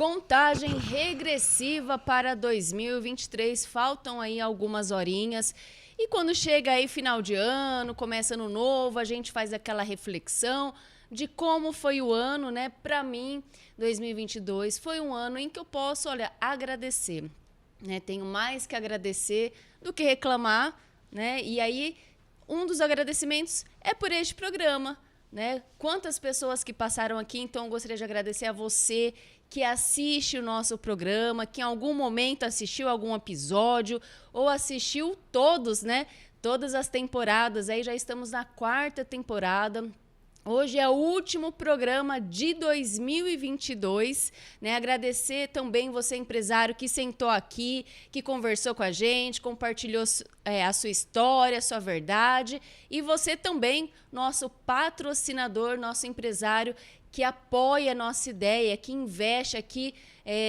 Contagem regressiva para 2023. Faltam aí algumas horinhas. E quando chega aí final de ano, começa ano novo, a gente faz aquela reflexão de como foi o ano, né? Para mim, 2022 foi um ano em que eu posso, olha, agradecer, né? Tenho mais que agradecer do que reclamar, né? E aí, um dos agradecimentos é por este programa, né? Quantas pessoas que passaram aqui, então eu gostaria de agradecer a você que assiste o nosso programa, que em algum momento assistiu algum episódio ou assistiu todos, né? Todas as temporadas, aí já estamos na 4ª temporada. Hoje é o último programa de 2022, né? Agradecer também você, empresário, que sentou aqui, que conversou com a gente, compartilhou a sua história, a sua verdade. E você também, nosso patrocinador, nosso empresário, que apoia a nossa ideia, que investe aqui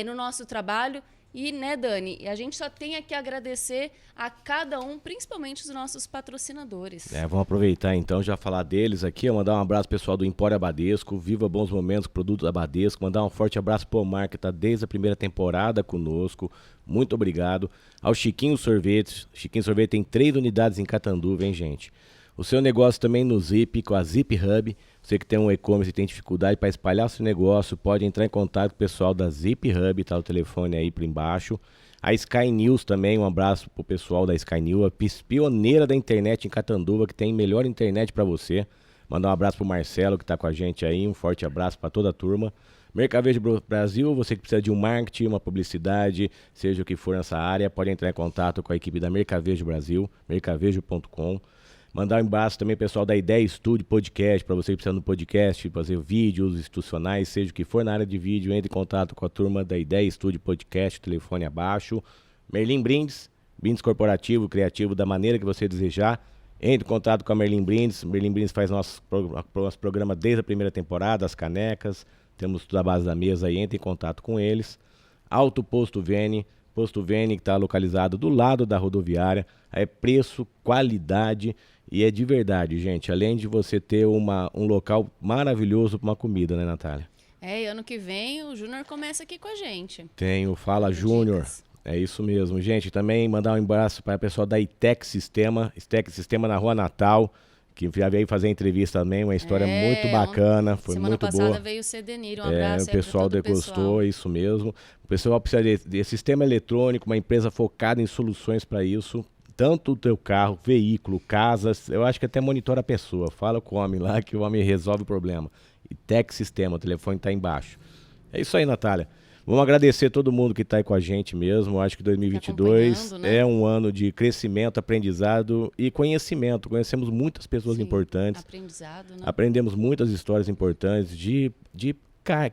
no nosso trabalho. E, né, Dani, a gente só tem aqui a agradecer a cada um, principalmente os nossos patrocinadores. Vamos aproveitar então, já falar deles aqui, mandar um abraço pessoal do Empório Abadesco, Viva Bons Momentos, produtos Abadesco, mandar um forte abraço pro Omar, que está desde a primeira temporada conosco, muito obrigado. Ao Chiquinho Sorvetes, Chiquinho Sorvete tem 3 unidades em Catanduva, hein, gente? O seu negócio também no Zip, com a Zip Hub. Você que tem um e-commerce e tem dificuldade para espalhar seu negócio, pode entrar em contato com o pessoal da Zip Hub, tá o telefone aí por embaixo. A Sky News também, um abraço pro pessoal da Sky News, a pioneira da internet em Catanduva, que tem melhor internet para você. Mandar um abraço pro Marcelo, que tá com a gente aí, um forte abraço para toda a turma. Mercavejo Brasil, você que precisa de um marketing, uma publicidade, seja o que for nessa área, pode entrar em contato com a equipe da Mercavejo Brasil, mercavejo.com. Mandar um abraço também pessoal da Ideia Estúdio Podcast, para você que precisa do podcast, fazer vídeos institucionais, seja o que for na área de vídeo, entre em contato com a turma da Ideia Estúdio Podcast, telefone abaixo. Merlin Brindes, brindes corporativo, criativo, da maneira que você desejar. Entre em contato com a Merlin Brindes. Merlin Brindes faz nosso programa desde a primeira temporada, as canecas, temos tudo à base da mesa aí, entre em contato com eles. Alto Posto Vene, Posto Vene que está localizado do lado da rodoviária, é preço, qualidade e é de verdade, gente. Além de você ter um local maravilhoso para uma comida, né, Natália? E ano que vem o Júnior começa aqui com a gente. Tem o Fala Júnior. É isso mesmo, gente. Também mandar um abraço para o pessoal da ITEC Sistema na Rua Natal, que já veio fazer entrevista também, uma história muito bacana, foi muito boa. Semana passada veio o Cedenir, um abraço o pessoal degostou, isso mesmo. O pessoal precisa de sistema eletrônico, uma empresa focada em soluções para isso. Tanto o teu carro, veículo, casas, eu acho que até monitora a pessoa. Fala com o homem lá que o homem resolve o problema. ITEC Sistema, o telefone está embaixo. É isso aí, Natália. Vamos agradecer todo mundo que está aí com a gente mesmo. Acho que 2022 né? É um ano de crescimento, aprendizado e conhecimento. Conhecemos muitas pessoas importantes. Aprendizado, né? Aprendemos muitas histórias importantes de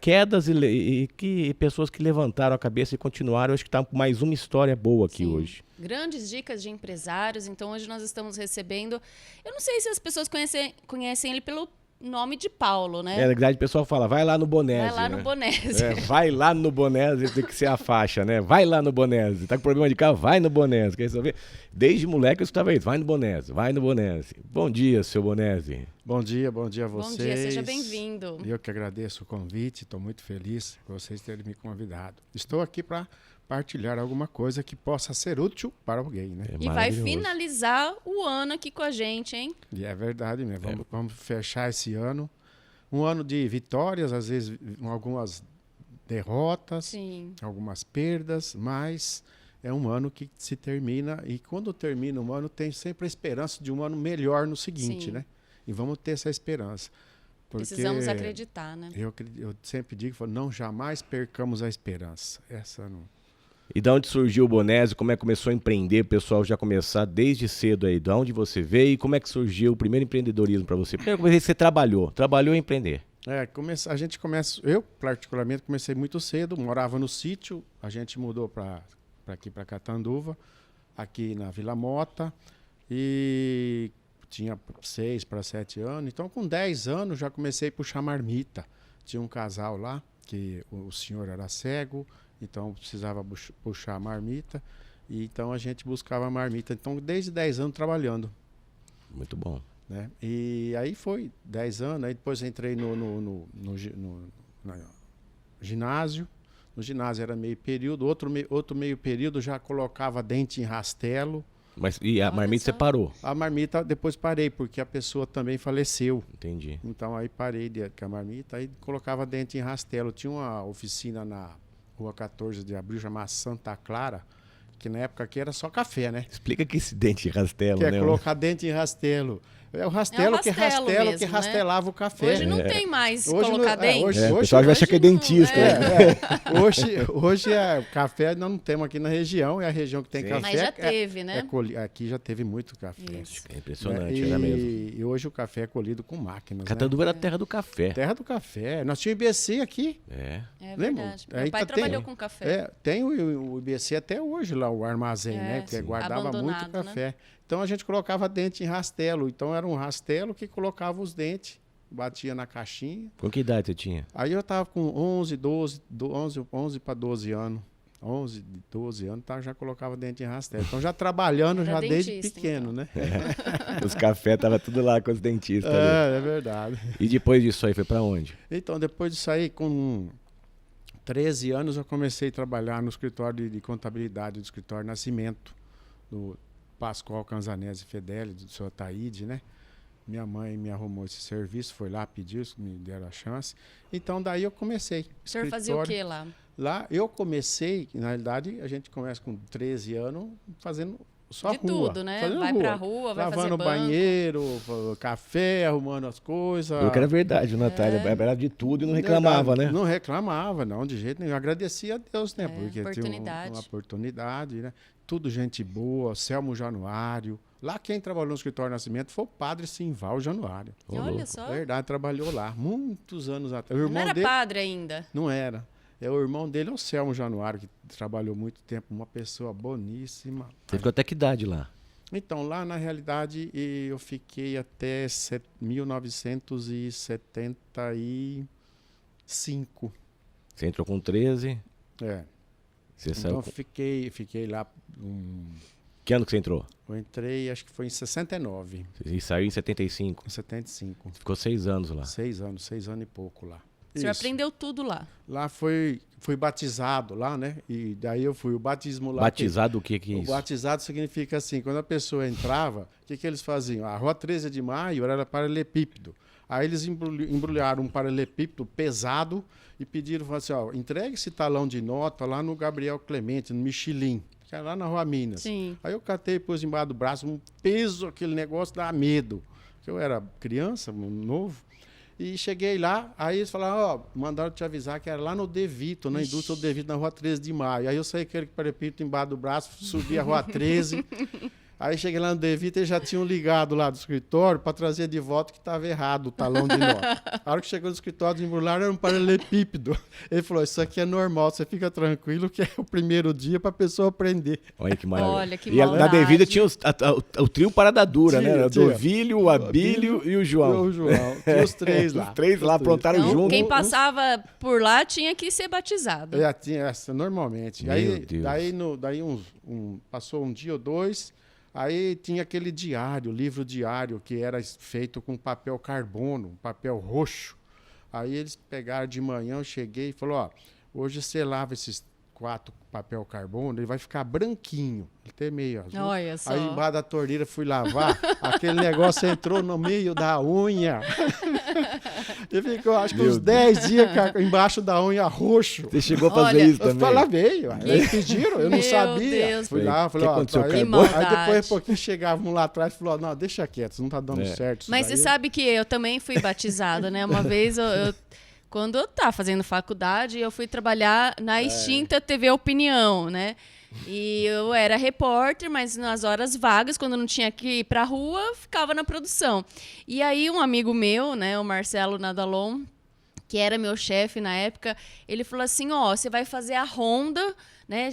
quedas e pessoas que levantaram a cabeça e continuaram. Eu acho que está mais uma história boa aqui hoje. Grandes dicas de empresários. Então hoje nós estamos recebendo... Eu não sei se as pessoas conhecem ele pelo nome de Paulo, né? Na verdade, o pessoal fala, vai lá no Bonese. Vai lá no Bonese. Vai lá no Bonese, tem que ser a faixa, né? Vai lá no Bonese. Tá com problema de carro? Vai no Bonese. Quer resolver? Desde moleque eu escutava isso, vai no Bonese, vai no Bonese. Bom dia, seu Bonese. Bom dia a vocês. Bom dia, seja bem-vindo. Eu que agradeço o convite, estou muito feliz por vocês terem me convidado. Estou aqui para partilhar alguma coisa que possa ser útil para alguém, né? E vai finalizar o ano aqui com a gente, hein? E é verdade mesmo. Vamos fechar esse ano. Um ano de vitórias, às vezes algumas derrotas, Sim. Algumas perdas, mas é um ano que se termina e quando termina um ano tem sempre a esperança de um ano melhor no seguinte, Sim. né? E vamos ter essa esperança. Precisamos acreditar, né? Eu sempre digo, não jamais percamos a esperança. Essa não... E de onde surgiu o Bonese? Como é que começou a empreender? O pessoal já começar desde cedo aí. De onde você veio e como é que surgiu o primeiro empreendedorismo para você? Primeiro que você trabalhou em empreender. A gente começa, eu particularmente comecei muito cedo, morava no sítio, a gente mudou para aqui para Catanduva, aqui na Vila Mota, e tinha 6 para 7 anos. Então com 10 anos já comecei a puxar marmita. Tinha um casal lá, que o senhor era cego, então precisava puxar a marmita, e então a gente buscava a marmita. Então desde 10 anos trabalhando. Muito bom. Né? E aí foi 10 anos, aí depois entrei no ginásio. No ginásio era meio período, outro meio período já colocava dente em rastelo. E a Olha marmita só. você parou? A marmita depois parei, porque a pessoa também faleceu. Entendi. Então aí parei com a marmita, aí colocava dente em rastelo. Tinha uma oficina na Rua 14 de Abril, chamada Santa Clara, que na época aqui era só café, né? Explica que esse dente de rastelo, Que é né? colocar dente em rastelo. É o rastelo, que rastelo rastela, mesmo, que né? rastelava o café. Hoje não tem mais Hoje colocar não- é, dente. hoje- É, o pessoal vai achar que é hoje não- dentista. é. né? Hoje o café nós não temos aqui na região, é a região que tem Sim. café. Mas já teve, né? Aqui já teve muito café. Isso. É impressionante, né? era mesmo. E hoje o café é colhido com máquinas. Né? Catanduva era a terra do café. Terra do café. Nós tínhamos IBC aqui. É. É Lembra? verdade. Aí Meu pai tá- trabalhou tem- com café. Tem o IBC até hoje lá, o armazém, É, né? Porque sim. guardava muito Abandonado, né? café. Então a gente colocava dente em rastelo. Então era um rastelo que colocava os dentes, batia na caixinha. Com que idade você tinha? Aí eu tava com 11 para 12 anos. 11, 12 anos, tá, já colocava dente em rastelo. Então já trabalhando Era já desde dentista, pequeno, então. né? Os cafés tava tudo lá com os dentistas. ali. É verdade. E depois disso aí foi pra onde? Então, depois de sair com 13 anos, eu comecei a trabalhar no escritório de contabilidade do escritório Nascimento, do Pascoal Canzanese Fedeli, do seu Ataíde, né? Minha mãe me arrumou esse serviço, foi lá, pediu, me deram a chance. Então, daí eu comecei. O senhor fazia o quê lá? Lá eu comecei, na realidade, a gente começa com 13 anos fazendo só De rua. tudo, né? Fazendo Vai pra rua, vai fazer lavando banco. banheiro, café, arrumando as coisas. Eu que era verdade, o Natália. Era de tudo e não reclamava, né? Não reclamava, não, de jeito nenhum. Agradecia a Deus, né? É, Porque tinha oportunidade. uma oportunidade, né? Tudo gente boa, Selmo Januário. Lá quem trabalhou no escritório Nascimento foi o padre Simval Januário. Ô, Olha louco. só. Verdade, trabalhou lá, muitos anos atrás. O Não irmão era dele padre ainda. não era. É o irmão dele, é o Selmo Januário, que trabalhou muito tempo, uma pessoa boníssima. Você ficou até que idade lá? Então, lá na realidade, eu fiquei até 1975. Você entrou com 13, É. você Então, saiu com... fiquei lá. Que ano que você entrou? Eu entrei, acho que foi em 69, E saiu em 75. em 75. Ficou 6 anos lá. 6 anos e pouco lá. O senhor Isso. aprendeu tudo lá. Lá fui batizado lá, né? E daí eu fui o batismo lá. Batizado, o que que é O isso? batizado significa assim, quando a pessoa entrava, o que eles faziam? A Rua 13 de Maio era paralelepípedo. Aí eles embrulharam um paralelepípedo pesado e pediram, falaram assim, ó, entregue esse talão de nota lá no Gabriel Clemente, no Michelin, que é lá na Rua Minas. Sim. Aí eu catei e pus embaixo do braço, um peso, aquele negócio dá medo. Porque eu era criança, novo. E cheguei lá, aí eles falaram, ó, mandaram te avisar que era lá no De Vito, na indústria do De Vito, na Rua 13 de Maio. Aí eu saí com aquele paralelepípedo embaixo do braço, subi a Rua 13. Aí cheguei lá no De Vito e eles já tinham ligado lá do escritório para trazer de volta que estava errado o talão de nota. A hora que chegou no escritório, desembrulharam, era um paralelepípedo. Ele falou, isso aqui é normal, você fica tranquilo que é o primeiro dia para a pessoa aprender. Olha que maravilha. Olha, que e na maldade. Devida tinha o trio Parada Dura, Tinha, né? O tinha. Dovílio, o Abílio e o João. O João. Tinha os três lá. Os três lá aprontaram Então, junto. quem passava por lá tinha que ser batizado. Já tinha essa, normalmente. Meu Aí, Deus. daí passou um dia ou dois, aí tinha aquele diário, livro diário, que era feito com papel carbono, papel roxo. Aí eles pegaram de manhã, eu cheguei e falou, ó, hoje você lava esses 4 papel carbono, ele vai ficar branquinho, até meio azul. Olha só. Aí embaixo da torneira fui lavar, aquele negócio entrou no meio da unha. E ficou, acho que Meu uns 10 dias embaixo da unha roxo. Você chegou a fazer Olha, isso Eu também? falei, veio. Eles pediram, eu não Meu sabia. Deus. Fui lá, falei, O que ó, aconteceu, aí, Que acabou? aí maldade. depois um pouquinho chegava um lá atrás e falou, não, deixa quieto, isso não tá dando É. certo. isso Mas daí. você sabe que eu também fui batizada, né? Uma vez, quando eu estava fazendo faculdade, eu fui trabalhar na extinta TV Opinião, né? E eu era repórter, mas nas horas vagas, quando não tinha que ir pra rua, ficava na produção. E aí um amigo meu, né, o Marcelo Nadalon, que era meu chefe na época, ele falou assim, ó, você vai fazer a ronda, né?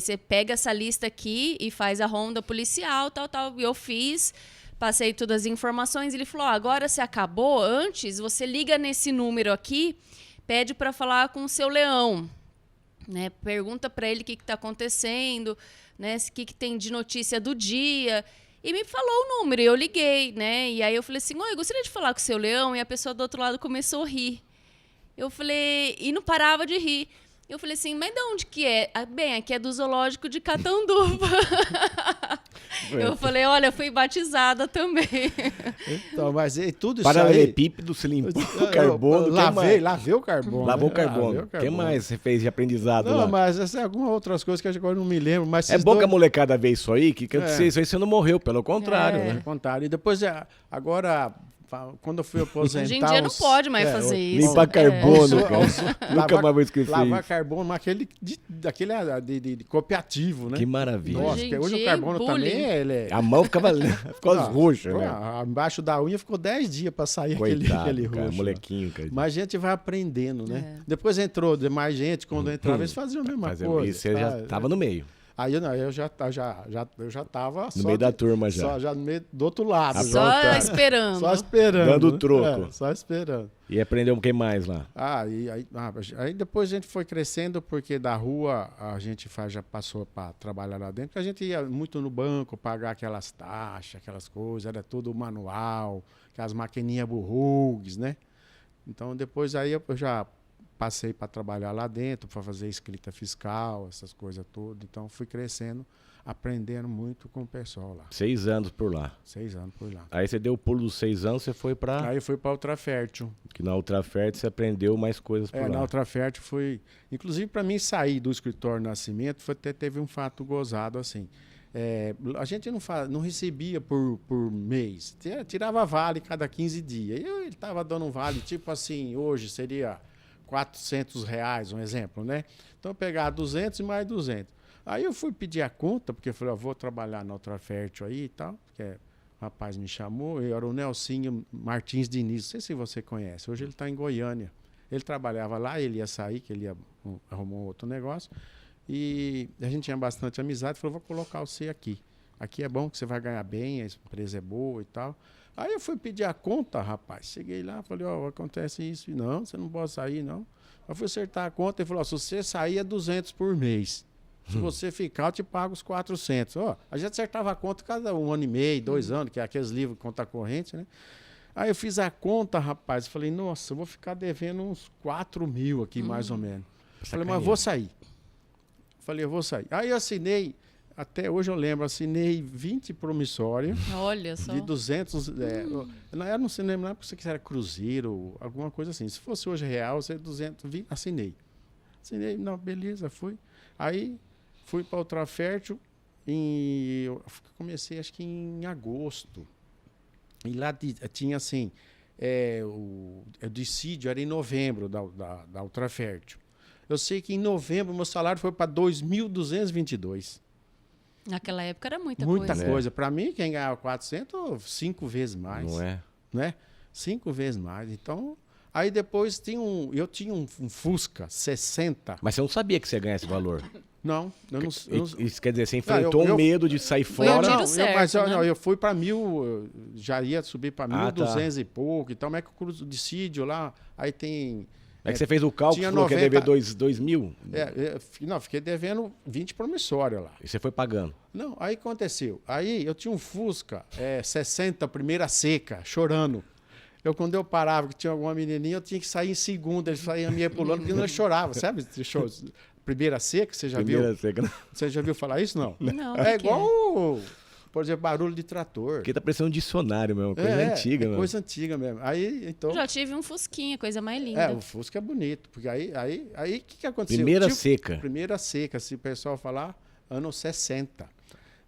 Você pega essa lista aqui e faz a ronda policial, tal, tal. E eu fiz, passei todas as informações. Ele falou, ó, agora se acabou, antes você liga nesse número aqui, pede para falar com o seu Leão. Né, pergunta para ele o que está acontecendo, né, o que tem de notícia do dia. E me falou o número, e eu liguei, né? E aí eu falei assim, oi, eu gostaria de falar com o seu Leão, e a pessoa do outro lado começou a rir. Eu falei, e não parava de rir. Eu falei assim, mas de onde que é? Ah, bem, aqui é do zoológico de Catanduva. Eu falei, olha, fui batizada também. Então, mas tudo isso aí... Paralelepípedo, você limpou o carbono. Lavei o carbono. Lavou o né? carbono. O que mais você fez de aprendizado Não, lá? mas essa é algumas outras coisas que agora não me lembro. Mas É bom que a molecada vê isso aí, que isso aí você não morreu, pelo contrário, É. né? Contaram. E depois, agora, quando eu fui aposentar... Hoje em dia não pode mais fazer isso. Limpar carbono, É. cara. Nunca mais vou esquecer Lavar isso. carbono, mas daquele de copiativo, né? Que maravilha. Nossa, Hoje em porque hoje o dia, carbono bullying. também, ele é... A mão ficou Não, roxa, pô, né? Embaixo da unha ficou 10 dias pra sair Coitado, aquele cara, roxo. molequinho, cara. Mas a gente vai aprendendo, né? É. Depois entrou mais gente, quando entrava, eles faziam a mesma coisa. E você já tava no meio. Aí eu já tava No meio da turma já. Só já no meio, do outro lado. Só Aprontando. esperando. Só esperando. Dando né? troco. Só esperando. E aprendeu o que mais lá? Aí depois a gente foi crescendo, porque da rua a gente já passou para trabalhar lá dentro, porque a gente ia muito no banco, pagar aquelas taxas, aquelas coisas, era tudo manual, aquelas maquininhas burrugues, né? Então depois aí eu já passei para trabalhar lá dentro, para fazer escrita fiscal, essas coisas todas. Então fui crescendo, aprendendo muito com o pessoal lá. 6 anos por lá. 6 anos por lá. Aí você deu o pulo dos 6 anos, você foi pra... Aí fui para Ultrafértil. Que na Ultrafert você aprendeu mais coisas por Na lá. Ultrafértil foi... Inclusive, para mim sair do escritório Nascimento, teve um fato gozado assim. A gente não recebia por mês. Tirava vale cada 15 dias. E ele estava dando um vale, tipo assim, hoje seria R$400, um exemplo, né? Então, eu pegava 200 e mais 200. Aí eu fui pedir a conta, porque eu falei, vou trabalhar na Ultrafértil aí e tal, porque o rapaz me chamou, eu era o Nelsinho Martins Diniz, não sei se você conhece, hoje ele está em Goiânia. Ele trabalhava lá, ele ia sair, que ele ia arrumar um outro negócio, e a gente tinha bastante amizade, falou, vou colocar você aqui. Aqui é bom que você vai ganhar bem, a empresa é boa e tal. Aí eu fui pedir a conta, rapaz. Cheguei lá, falei, acontece isso. Não, você não pode sair, não. Eu fui acertar a conta e falou, se você sair é 200 por mês. Se você ficar, eu te pago os 400. A gente acertava a conta cada 1 ano e meio, 2 anos, que é aqueles livros de conta corrente, né? Aí eu fiz a conta, rapaz. Falei, nossa, eu vou ficar devendo uns 4 mil aqui, mais ou menos. Falei, mas vou sair. Falei, eu vou sair. Aí eu assinei, até hoje eu lembro, assinei 20 promissórios. Olha só. De 200. Eu não sei lembrar porque isso era cruzeiro, alguma coisa assim. Se fosse hoje real, você 220, assinei. Assinei, não, beleza, fui. Aí fui para Ultrafértil eu comecei acho que em agosto. E lá tinha assim, o dissídio era em novembro da Ultrafértil. Eu sei que em novembro meu salário foi para 2.222. Naquela época era muita coisa. Para mim, quem ganhava 400, 5 vezes mais. Não é? Né? 5 vezes mais. Então, aí depois eu tinha um Fusca 60. Mas você não sabia que você ia ganhar esse valor. Não, eu não. Isso quer dizer, você enfrentou um medo de sair Foi um fora. tiro certo, né? Eu fui para 1.000, já ia subir para 1.200 tá. e pouco. Então, como é que o dissídio lá, aí tem... É que você fez o cálculo, tinha falou que ia 90 dever 2 mil. Não, fiquei devendo 20 promissórios lá. E você foi pagando. Não, aí aconteceu. Aí eu tinha um Fusca 60, primeira seca, chorando. Quando eu parava, que tinha alguma menininha, eu tinha que sair em segunda. Ele saía me pulando, porque eu chorava, sabe? Primeira seca, você já viu? Primeira seca. Você já viu falar isso? Não. Não, É igual, por exemplo, barulho de trator. Porque tá parecendo um dicionário mesmo, coisa antiga mesmo. Coisa antiga mesmo. Aí, então... Já tive um Fusquinha, coisa mais linda. O Fusca é bonito, porque aí o que aconteceu? Primeira seca. Primeira seca, se o pessoal falar, anos 60.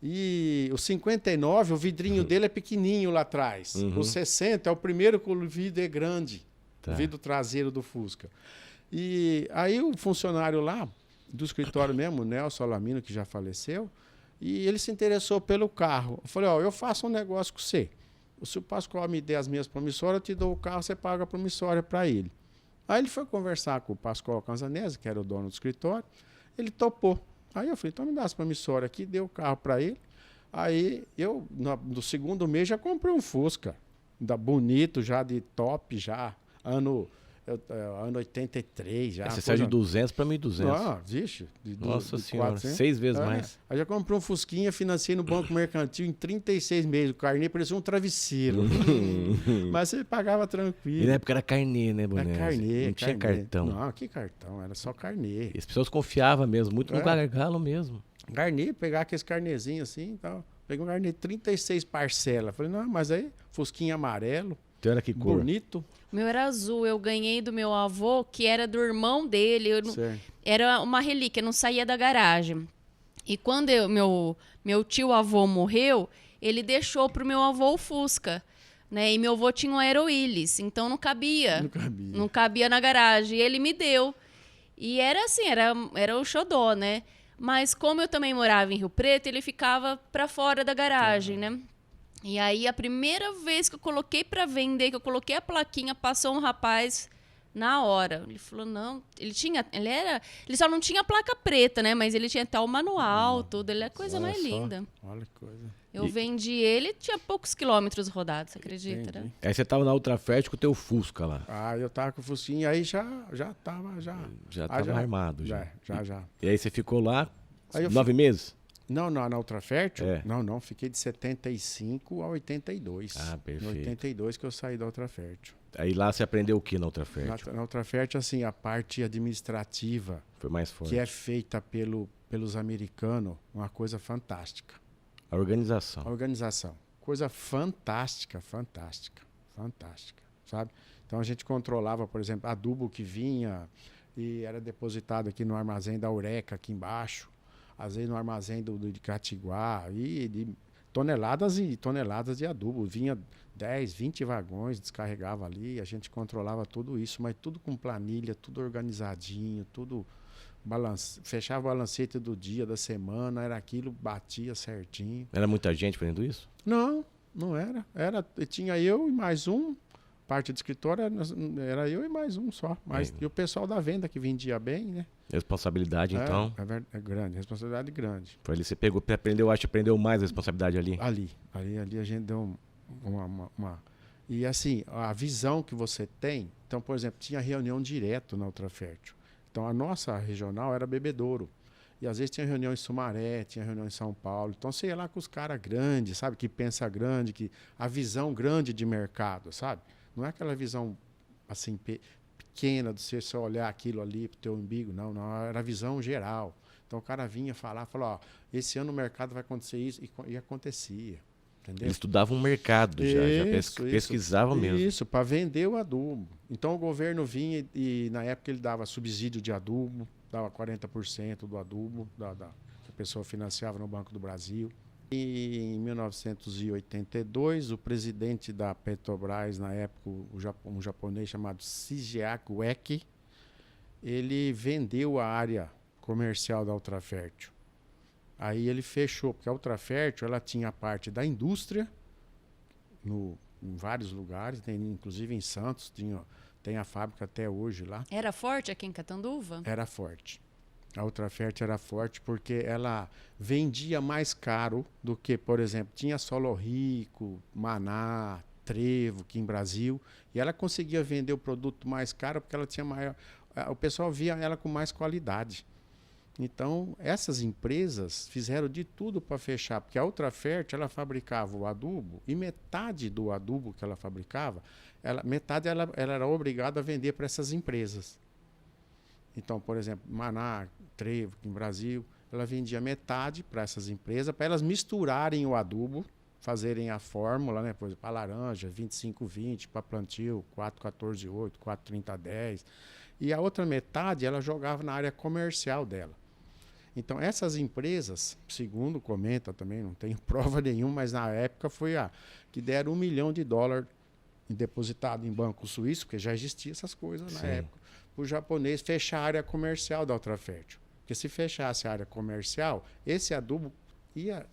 E o 59, o vidrinho dele é pequenininho lá atrás. O 60 é o primeiro que o vidro é grande. Tá. O vidro traseiro do Fusca. E aí o funcionário lá, do escritório mesmo, o Nelson Alamino, que já faleceu, e ele se interessou pelo carro. Eu falei, eu faço um negócio com você. Se o Pascoal me der as minhas promissórias, eu te dou o carro, você paga a promissória para ele. Aí ele foi conversar com o Pascoal Canzanese, que era o dono do escritório, ele topou. Aí eu falei, então me dá as promissórias aqui, dei o carro para ele. Aí eu, no segundo mês, já comprei um Fusca, bonito, já de top, já, ano... ano 83 já. Você saiu de 200 para 1.200. Não, vixe. Nossa senhora, 6 vezes mais. Aí já comprei um Fusquinha, financei no Banco Mercantil em 36 meses. O carnê parecia um travesseiro. Mas você pagava tranquilo. E na época era carnê, né, Bonés? Era carnê. Não tinha cartão. Não, que cartão? Era só carnê. E as pessoas confiavam mesmo, muito no gargalo mesmo. Carnê, pegar aqueles carnezinhos assim e tal. Peguei um carnê, 36 parcelas. Falei, não, mas aí, Fusquinha amarelo. Então era que cor? Bonito. O meu era azul, eu ganhei do meu avô, que era do irmão dele. Era uma relíquia, não saía da garagem. E quando meu tio-avô morreu, ele deixou pro meu avô o Fusca. Né? E meu avô tinha um Aeroillis, então não cabia. Não cabia na garagem. E ele me deu. E era assim, era o xodó, né? Mas como eu também morava em Rio Preto, ele ficava para fora da garagem, né? E aí, a primeira vez que eu coloquei para vender, que eu coloquei a plaquinha, passou um rapaz na hora. Ele falou, não, ele só não tinha placa preta, né? Mas ele tinha até o manual, tudo. Ele é a coisa mais linda. Olha que coisa. Eu vendi ele, tinha poucos quilômetros rodados, você acredita, né? Aí você tava na Ultrafert com o teu Fusca lá. Ah, eu tava com o Fusquinha, aí já tava. Já tava armado, já. Já. E aí você ficou lá Aí 9 meses? Não, na Ultrafértil? É. Não, fiquei de 75 a 82. Ah, perfeito. No 82 que eu saí da Ultrafértil. Aí lá você aprendeu o que na Ultrafert? Na Ultrafértil, assim, a parte administrativa, Foi mais forte. que é feita pelos americanos, uma coisa fantástica. A organização. A organização. Coisa fantástica, sabe? Então a gente controlava, por exemplo, adubo que vinha e era depositado aqui no armazém da Eureka, aqui embaixo. Às vezes no armazém de Catiguá, e de toneladas e toneladas de adubo. Vinha 10, 20 vagões, descarregava ali, a gente controlava tudo isso, mas tudo com planilha, tudo organizadinho, tudo fechava o balancete do dia, da semana, era aquilo, batia certinho. Era muita gente fazendo isso? Não era. Tinha eu e mais um. Parte do escritório era eu e mais um só. E o pessoal da venda que vendia bem, né? Responsabilidade, então. É grande, responsabilidade grande. Foi ali você pegou, aprendeu mais a responsabilidade ali? Ali a gente deu uma... E assim, a visão que você tem... Então, por exemplo, tinha reunião direto na Ultrafértil. Então, a nossa regional era Bebedouro. E às vezes tinha reunião em Sumaré, tinha reunião em São Paulo. Então, você ia lá com os caras grandes, sabe? Que pensa grande, que a visão grande de mercado, sabe? Não é aquela visão assim pequena de você só olhar aquilo ali pro teu umbigo, não, era a visão geral. Então o cara vinha falava, ó, esse ano o mercado vai acontecer isso, e acontecia, entendeu? Eles estudavam o mercado pesquisavam mesmo. Isso, para vender o adubo. Então o governo vinha e na época ele dava subsídio de adubo, dava 40% do adubo que a pessoa financiava no Banco do Brasil. E em 1982, o presidente da Petrobras, na época, um japonês chamado Shigeaki Ueki, ele vendeu a área comercial da Ultrafértil. Aí ele fechou, porque a Ultrafértil ela tinha a parte da indústria, em vários lugares, inclusive em Santos, tem a fábrica até hoje lá. Era forte aqui em Catanduva? Era forte. A Ultrafert era forte porque ela vendia mais caro do que, por exemplo, tinha Solo Rico, Maná, Trevo, aqui em Brasil, e ela conseguia vender o produto mais caro porque ela tinha maior... O pessoal via ela com mais qualidade. Então, essas empresas fizeram de tudo para fechar, porque a Ultrafert, ela fabricava o adubo, e metade do adubo que ela fabricava, metade ela era obrigada a vender para essas empresas. Então, por exemplo, Maná, Trevo, aqui no Brasil, ela vendia metade para essas empresas, para elas misturarem o adubo, fazerem a fórmula, né? Por exemplo, para laranja, 25-20, para plantio, 4-14-8, 4-30-10. E a outra metade ela jogava na área comercial dela. Então, essas empresas, segundo comenta também, não tenho prova nenhuma, mas na época foi a que deram $1 milhão depositado em banco suíço, porque já existiam essas coisas na época. O japonês fechar a área comercial da Ultrafértil. Porque se fechasse a área comercial, esse adubo ia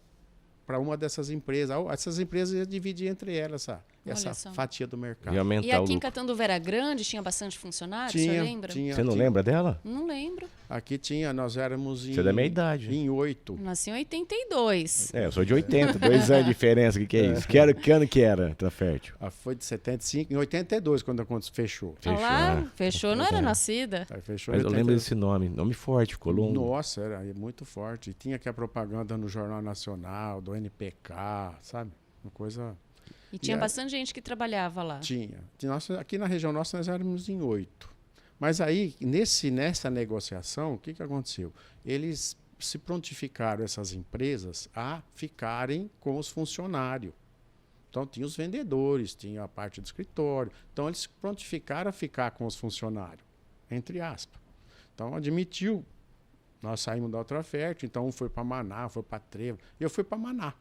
para uma dessas empresas. Essas empresas iam dividir entre elas essa só. fatia do mercado. E aumentar E o aqui em lucro. Catanduva era grande, tinha bastante funcionários, você lembra? Você não lembra dela? Não lembro. Aqui tinha, nós éramos Você é da minha idade. em 8. Nasci em 82. É, eu sou de 80, 2 anos de diferença, que é isso? Que ano que era, Trafértil? Foi de 75, em 82, quando fechou. Olha lá, né? fechou, não era nascida. Aí fechou Mas em eu 82. lembro desse nome forte, ficou longo. Nossa, era muito forte. E tinha aqui a propaganda no Jornal Nacional, do NPK, sabe? Uma coisa... E tinha aí- bastante gente que trabalhava lá. Tinha. Aqui na região nossa nós éramos em 8. Mas aí, nessa negociação, o que aconteceu? Eles se prontificaram, essas empresas, a ficarem com os funcionários. Então, tinha os vendedores, tinha a parte do escritório. Então, eles se prontificaram a ficar com os funcionários, entre aspas. Então, admitiu. Nós saímos da outra fértil, então um foi para Maná, foi para Trevo, e eu fui para Maná.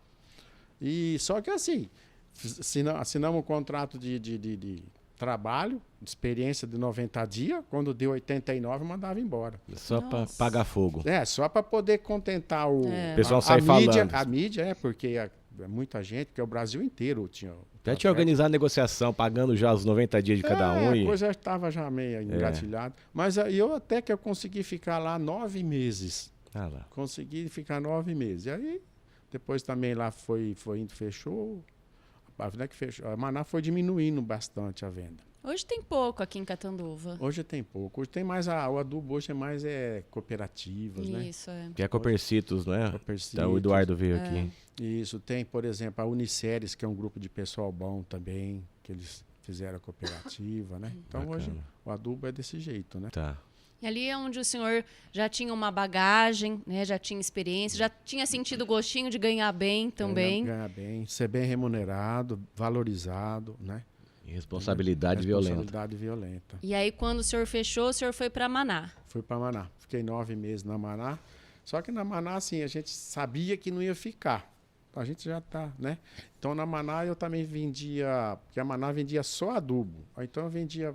E só que assim, assinamos um contrato de trabalho, de experiência de 90 dias, quando deu 89 mandava embora. Só pra Nossa. pagar fogo. Só para poder contentar o É. O pessoal a sai mídia, falando. a mídia, porque é muita gente, porque o Brasil inteiro tinha. Já tinha organizado a negociação, pagando já os 90 dias de cada um. A E... coisa estava já meio engatilhada. Mas aí eu até que eu consegui ficar lá 9 meses. Ah lá. Consegui ficar 9 meses. E aí, depois também lá foi indo, fechou. Não é que fechou. A Maná foi diminuindo bastante a venda. Hoje tem pouco aqui em Catanduva. Hoje tem pouco. Hoje tem mais o adubo hoje é mais cooperativas, né? Isso, é. Que é Copercitos, não é? Copercitos. Então, o Eduardo veio aqui. Isso, tem, por exemplo, a Uniceres, que é um grupo de pessoal bom também, que eles fizeram a cooperativa, né? Então Bacana. hoje o adubo é desse jeito, né? Tá. E ali é onde o senhor já tinha uma bagagem, né? Já tinha experiência, já tinha sentido o gostinho de ganhar bem também. Ganhar bem, ser bem remunerado, valorizado, né? E responsabilidade violenta. Responsabilidade violenta. E aí, quando o senhor fechou, o senhor foi para Maná. Fui para Maná. Fiquei 9 meses na Maná. Só que na Maná, assim, a gente sabia que não ia ficar. A gente já tá, né? Então, na Maná eu também vendia... Porque a Maná vendia só adubo. Então, eu vendia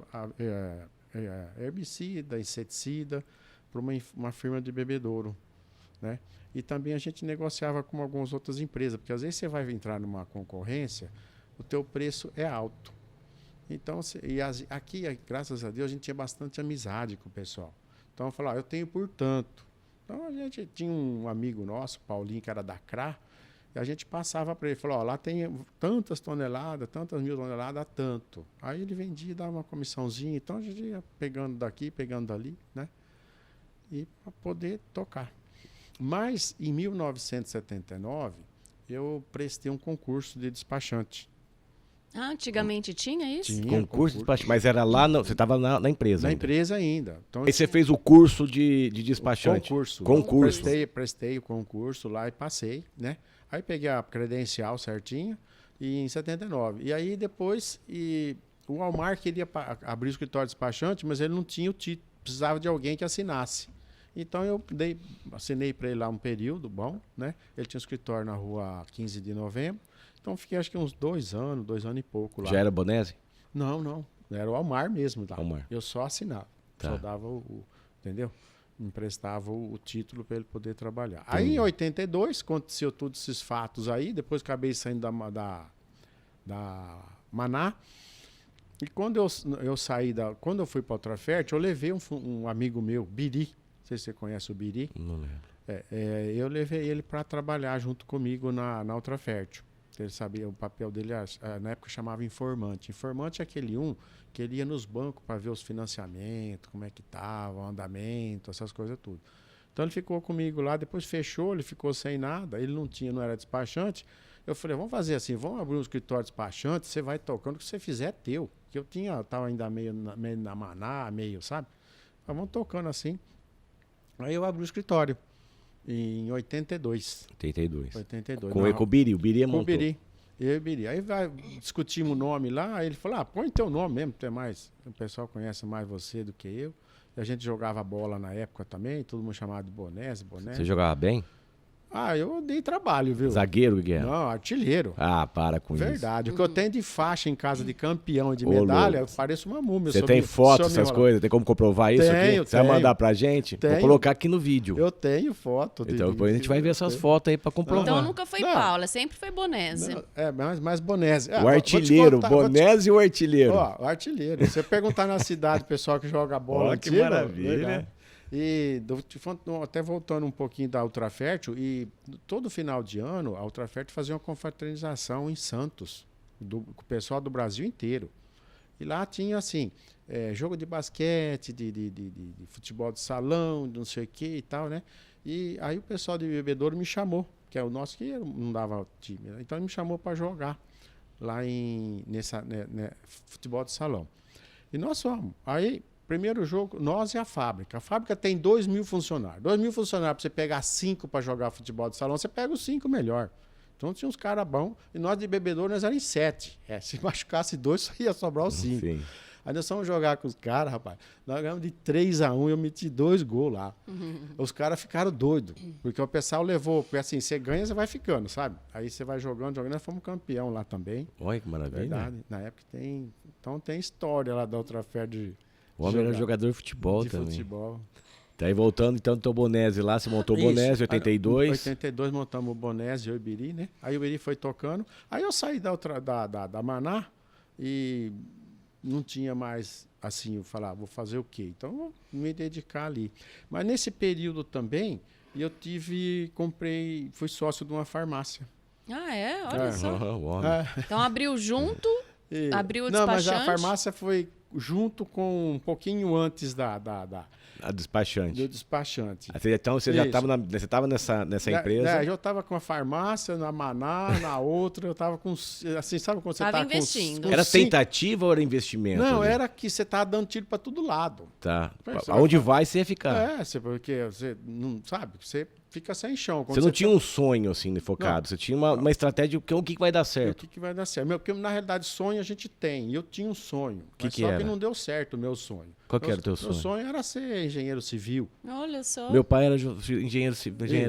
herbicida, inseticida para uma firma de bebedouro, né? E também a gente negociava com algumas outras empresas. Porque às vezes você vai entrar numa concorrência, o teu preço é alto. Então, aqui, graças a Deus, a gente tinha bastante amizade com o pessoal. Então, eu falava, eu tenho por tanto. Então, a gente tinha um amigo nosso, Paulinho, que era da CRA, e a gente passava para ele, falou, lá tem tantas toneladas, tantas mil toneladas, tanto. Aí ele vendia, dava uma comissãozinha, então a gente ia pegando daqui, pegando dali, né? E para poder tocar. Mas, em 1979, eu prestei um concurso de despachante. Ah, antigamente tinha isso? Tinha Concurso de despachante, mas era lá, você estava na empresa Na ainda. empresa ainda. Então, Aí você fez o curso de despachante. Concurso. Prestei o concurso lá e passei, né? Aí peguei a credencial certinha e em 79. E aí depois o Walmart queria abrir o escritório de despachante, mas ele não tinha o título, precisava de alguém que assinasse. Então eu assinei para ele lá um período bom, né? Ele tinha um escritório na rua 15 de novembro. Então fiquei acho que uns 2 anos e pouco lá. Já era Bonese? Não. Era o Walmart mesmo lá. Walmart. Eu só assinava. Tá. Só dava entendeu? Emprestava o título para ele poder trabalhar. Aí em 82, aconteceu todos esses fatos aí, depois acabei saindo da Maná. E quando eu saí quando eu fui para a Outra Fértil, eu levei um amigo meu, Biri. Não sei se você conhece o Biri. Não lembro. Eu levei ele para trabalhar junto comigo na Outra Fértil. Ele sabia, o papel dele, na época, chamava informante. Informante é aquele que ele ia nos bancos para ver os financiamentos, como é que estava, o andamento, essas coisas tudo. Então ele ficou comigo lá, depois fechou, ele ficou sem nada, ele não era despachante. Eu falei, vamos fazer assim, vamos abrir um escritório de despachante, você vai tocando, o que você fizer é teu. Que eu estava ainda meio na Maná, sabe? Mas vamos tocando assim. Aí eu abri o escritório. Em 82. 82. Não, Com o Biri. O Biri com montou. o Biri. Eu e o Biri. Aí discutimos o nome lá, aí ele falou, põe teu nome mesmo, o pessoal conhece mais você do que eu. E a gente jogava bola na época também, todo mundo chamava de Bonese. Você jogava bem? Eu dei trabalho, viu? Zagueiro, o que é? Não, artilheiro. Ah, para com isso. Verdade. O que eu tenho de faixa em casa de campeão e de medalha, eu pareço uma múmia. Você tem foto, essas coisas? Tem como comprovar isso aqui? Você vai mandar pra gente? Vou colocar aqui no vídeo. Eu tenho foto. Então depois a gente vai ver essas fotos aí pra comprovar. Então nunca foi Paula, sempre foi Bonese. Mais Bonese. O artilheiro, Bonese e o artilheiro. Ó, o artilheiro. Se você perguntar na cidade, o pessoal que joga bola... Que maravilha. E até voltando um pouquinho da Ultrafértil, e todo final de ano a Ultrafértil fazia uma confraternização em Santos, com o pessoal do Brasil inteiro. E lá tinha assim, jogo de basquete, de futebol de salão, de não sei o que e tal, né? E aí o pessoal de Bebedouro me chamou, que é o nosso que não dava time, né? Então ele me chamou para jogar lá nessa futebol de salão. E nós fomos. Aí primeiro jogo, nós e a fábrica. A fábrica tem 2.000 funcionários. 2.000 funcionários, para você pegar 5 para jogar futebol de salão, você pega os 5 melhor. Então tinha uns caras bons. E nós de Bebedouro, nós éramos em 7. Se machucasse 2, só ia sobrar os 5. Aí nós fomos jogar com os caras, rapaz. Nós ganhamos de 3-1 e eu meti 2 gols lá. Os caras ficaram doidos. Porque o pessoal levou. Porque assim, você ganha, você vai ficando, sabe? Aí você vai jogando. Nós fomos campeão lá também. Olha que maravilha. Verdade. Na época tem. Então tem história lá da Ultrafértil de. O homem era jogador de futebol de também. Futebol. Tá aí voltando, então, do Bonese lá, você montou o Bonese, 82. Em 82 montamos o Bonese e o Ibiri, né? Aí o Ibiri foi tocando. Aí eu saí da Maná e não tinha mais, assim, eu falava, vou fazer o quê? Então, eu vou me dedicar ali. Mas nesse período também, fui sócio de uma farmácia. Ah, é? Olha só. Então abriu junto, abriu o despachante. Não, mas a farmácia foi junto com um pouquinho antes a despachante. Do despachante. Então você já estava nessa empresa? Eu estava com a farmácia, na Maná, na outra, eu estava com, assim, sabe quando você está investindo. Era tentativa ou era investimento? Não, era que você estava dando tiro para todo lado. Tá. Aonde vai, você ia ficar. Porque você não sabe, você fica sem chão. Você não tinha um sonho assim focado, você tinha uma estratégia, o que vai dar certo? O que vai dar certo? Porque na realidade sonho a gente tem, e eu tinha um sonho, só que não deu certo o meu sonho. Qual que era o teu sonho? Meu sonho era ser engenheiro civil. Olha só. Meu pai era engenheiro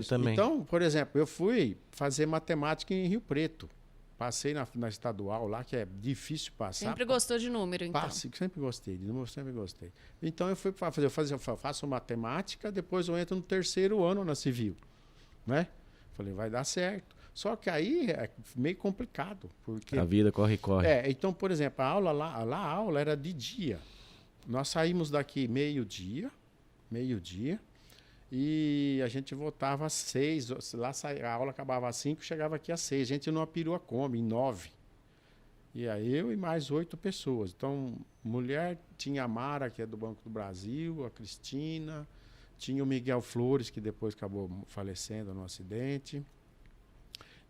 também. Então, por exemplo, eu fui fazer matemática em Rio Preto. Passei na estadual lá, que é difícil passar. Sempre gostou de número, então? Sempre gostei de número, sempre gostei. Então eu fui fazer, eu faço matemática, depois eu entro no 3º ano na civil, né? Falei, vai dar certo. Só que aí é meio complicado, porque a vida corre. Então, por exemplo, a aula era de dia. Nós saímos daqui meio-dia, e a gente voltava às 6. Lá a aula acabava às 5, chegava aqui às 6. A gente numa perua Kombi, em 9. E aí eu e mais 8 pessoas. Então, mulher, tinha a Mara, que é do Banco do Brasil, a Cristina, tinha o Miguel Flores, que depois acabou falecendo no acidente.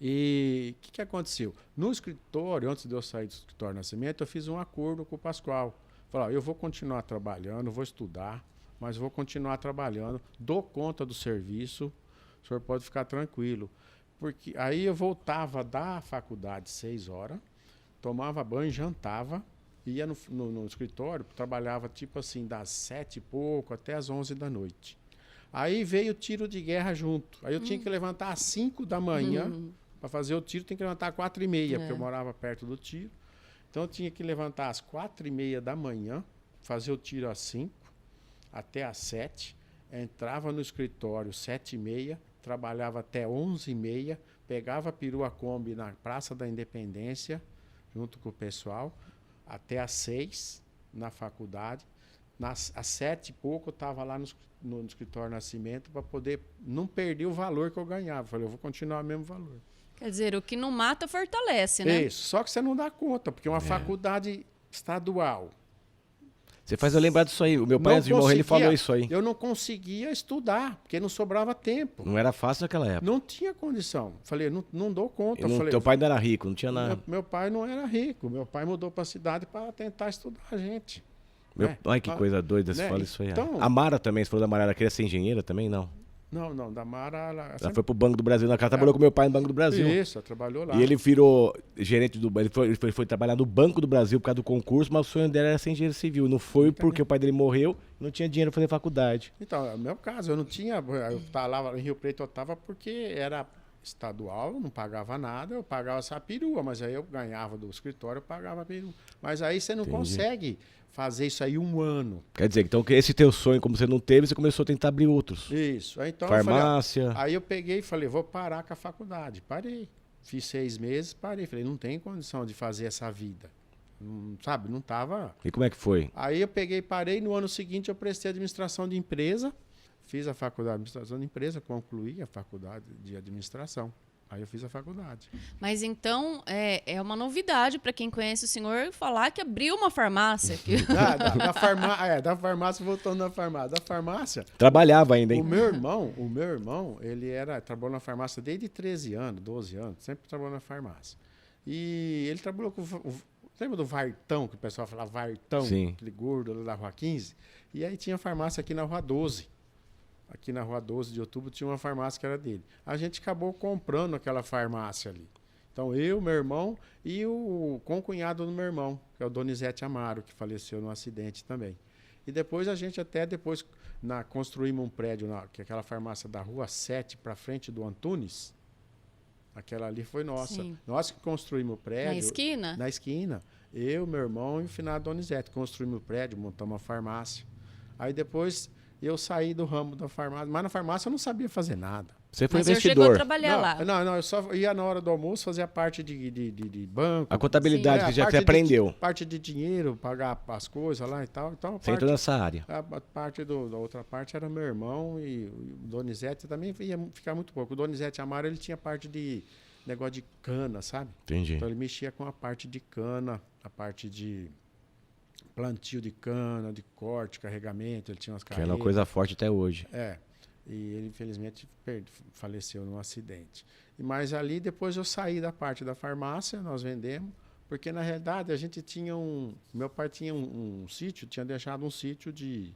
E o que aconteceu? No escritório, antes de eu sair do escritório Nascimento, eu fiz um acordo com o Pascoal. Falei, eu vou continuar trabalhando, vou estudar, mas vou continuar trabalhando, dou conta do serviço, o senhor pode ficar tranquilo. Porque aí eu voltava da faculdade 6 horas, tomava banho, jantava, ia no escritório, trabalhava tipo assim, das 7 e pouco até as 11 da noite. Aí veio o tiro de guerra junto. Aí eu tinha que levantar às 5 da manhã para fazer o tiro, tem que levantar às 4h30, porque eu morava perto do tiro. Então eu tinha que levantar às 4h30 da manhã, fazer o tiro às 5 até às 7, entrava no escritório 7h30, trabalhava até 11h30, pegava a perua Kombi na Praça da Independência, junto com o pessoal, até às 6 na faculdade. Às 7 e pouco eu estava lá no escritório Nascimento para poder não perder o valor que eu ganhava. Falei, eu vou continuar o mesmo valor. Quer dizer, o que não mata fortalece, né? Isso, só que você não dá conta, porque é uma faculdade estadual. Você faz eu lembrar disso aí. O meu pai, antes de morrer, ele falou isso aí. Eu não conseguia estudar, porque não sobrava tempo. Não era fácil naquela época. Não tinha condição. Falei, não dou conta. Teu pai não era rico, não tinha nada. Meu pai não era rico. Meu pai mudou para a cidade para tentar estudar a gente. Ai, que coisa doida, você fala isso aí. Então, a Mara também, você falou da Mara, ela queria ser engenheira também? Não. Não, da Mara, Ela foi pro Banco do Brasil. Ela trabalhou com meu pai no Banco do Brasil. Isso, ela trabalhou lá. E ele virou gerente do... Ele foi trabalhar no Banco do Brasil por causa do concurso, mas o sonho dela era ser engenheiro civil. Não foi porque o pai dele morreu, não tinha dinheiro pra fazer faculdade. Então, é o meu caso, eu não tinha... Eu tava lá em Rio Preto, eu tava porque era estadual, não pagava nada, eu pagava essa perua, mas aí eu ganhava do escritório, eu pagava a perua. Mas aí você não consegue fazer isso aí um ano. Quer dizer, então, que esse teu sonho, como você não teve, você começou a tentar abrir outros. Isso. Aí, então, Farmácia. Eu falei, aí eu peguei e falei, vou parar com a faculdade. Parei. Fiz 6 meses, parei. Falei, não tem condição de fazer essa vida. Sabe, não tava... E como é que foi? Aí eu peguei e parei. No ano seguinte eu prestei administração de empresa. Fiz a faculdade de administração de empresa, concluí a faculdade de administração. Aí eu fiz a faculdade. Mas então é uma novidade para quem conhece o senhor falar que abriu uma farmácia. Da farmácia, voltando na farmácia. Da farmácia. Trabalhava ainda, hein? O meu irmão, ele trabalhou na farmácia desde 13 anos, 12 anos, sempre trabalhou na farmácia. E ele trabalhou com lembra do Vartão, que o pessoal falava Vartão, Sim. aquele gordo lá da Rua 15? E aí tinha farmácia aqui na Rua 12. Aqui na Rua 12 de Outubro tinha uma farmácia que era dele. A gente acabou comprando aquela farmácia ali. Então eu, meu irmão e o concunhado do meu irmão, que é o Donizete Amaro, que faleceu num acidente também. E depois a gente construímos um prédio, que é aquela farmácia da Rua 7 para frente do Antunes. Aquela ali foi nossa. Sim. Nós que construímos o prédio. Na esquina? Na esquina. Eu, meu irmão e o finado Donizete. Construímos o prédio, montamos uma farmácia. Aí depois eu saí do ramo da farmácia. Mas na farmácia eu não sabia fazer nada. Você foi Mas você investidor. chegou a trabalhar lá. Não, eu só ia na hora do almoço fazer a parte de banco. A contabilidade que já você aprendeu. Parte de dinheiro, pagar as coisas lá e tal. Então, Você entrou nessa área. A parte da outra parte era meu irmão e o Donizete também ia ficar muito pouco. O Donizete Amaro, ele tinha parte de negócio de cana, sabe? Entendi. Então ele mexia com a parte de cana, a parte de plantio de cana, de corte, carregamento, ele tinha umas Que é carretas. uma coisa forte até hoje. E ele, infelizmente, faleceu num acidente. Mas ali, depois eu saí da parte da farmácia, nós vendemos, porque, na realidade, a gente tinha meu pai tinha um sítio, tinha deixado um sítio e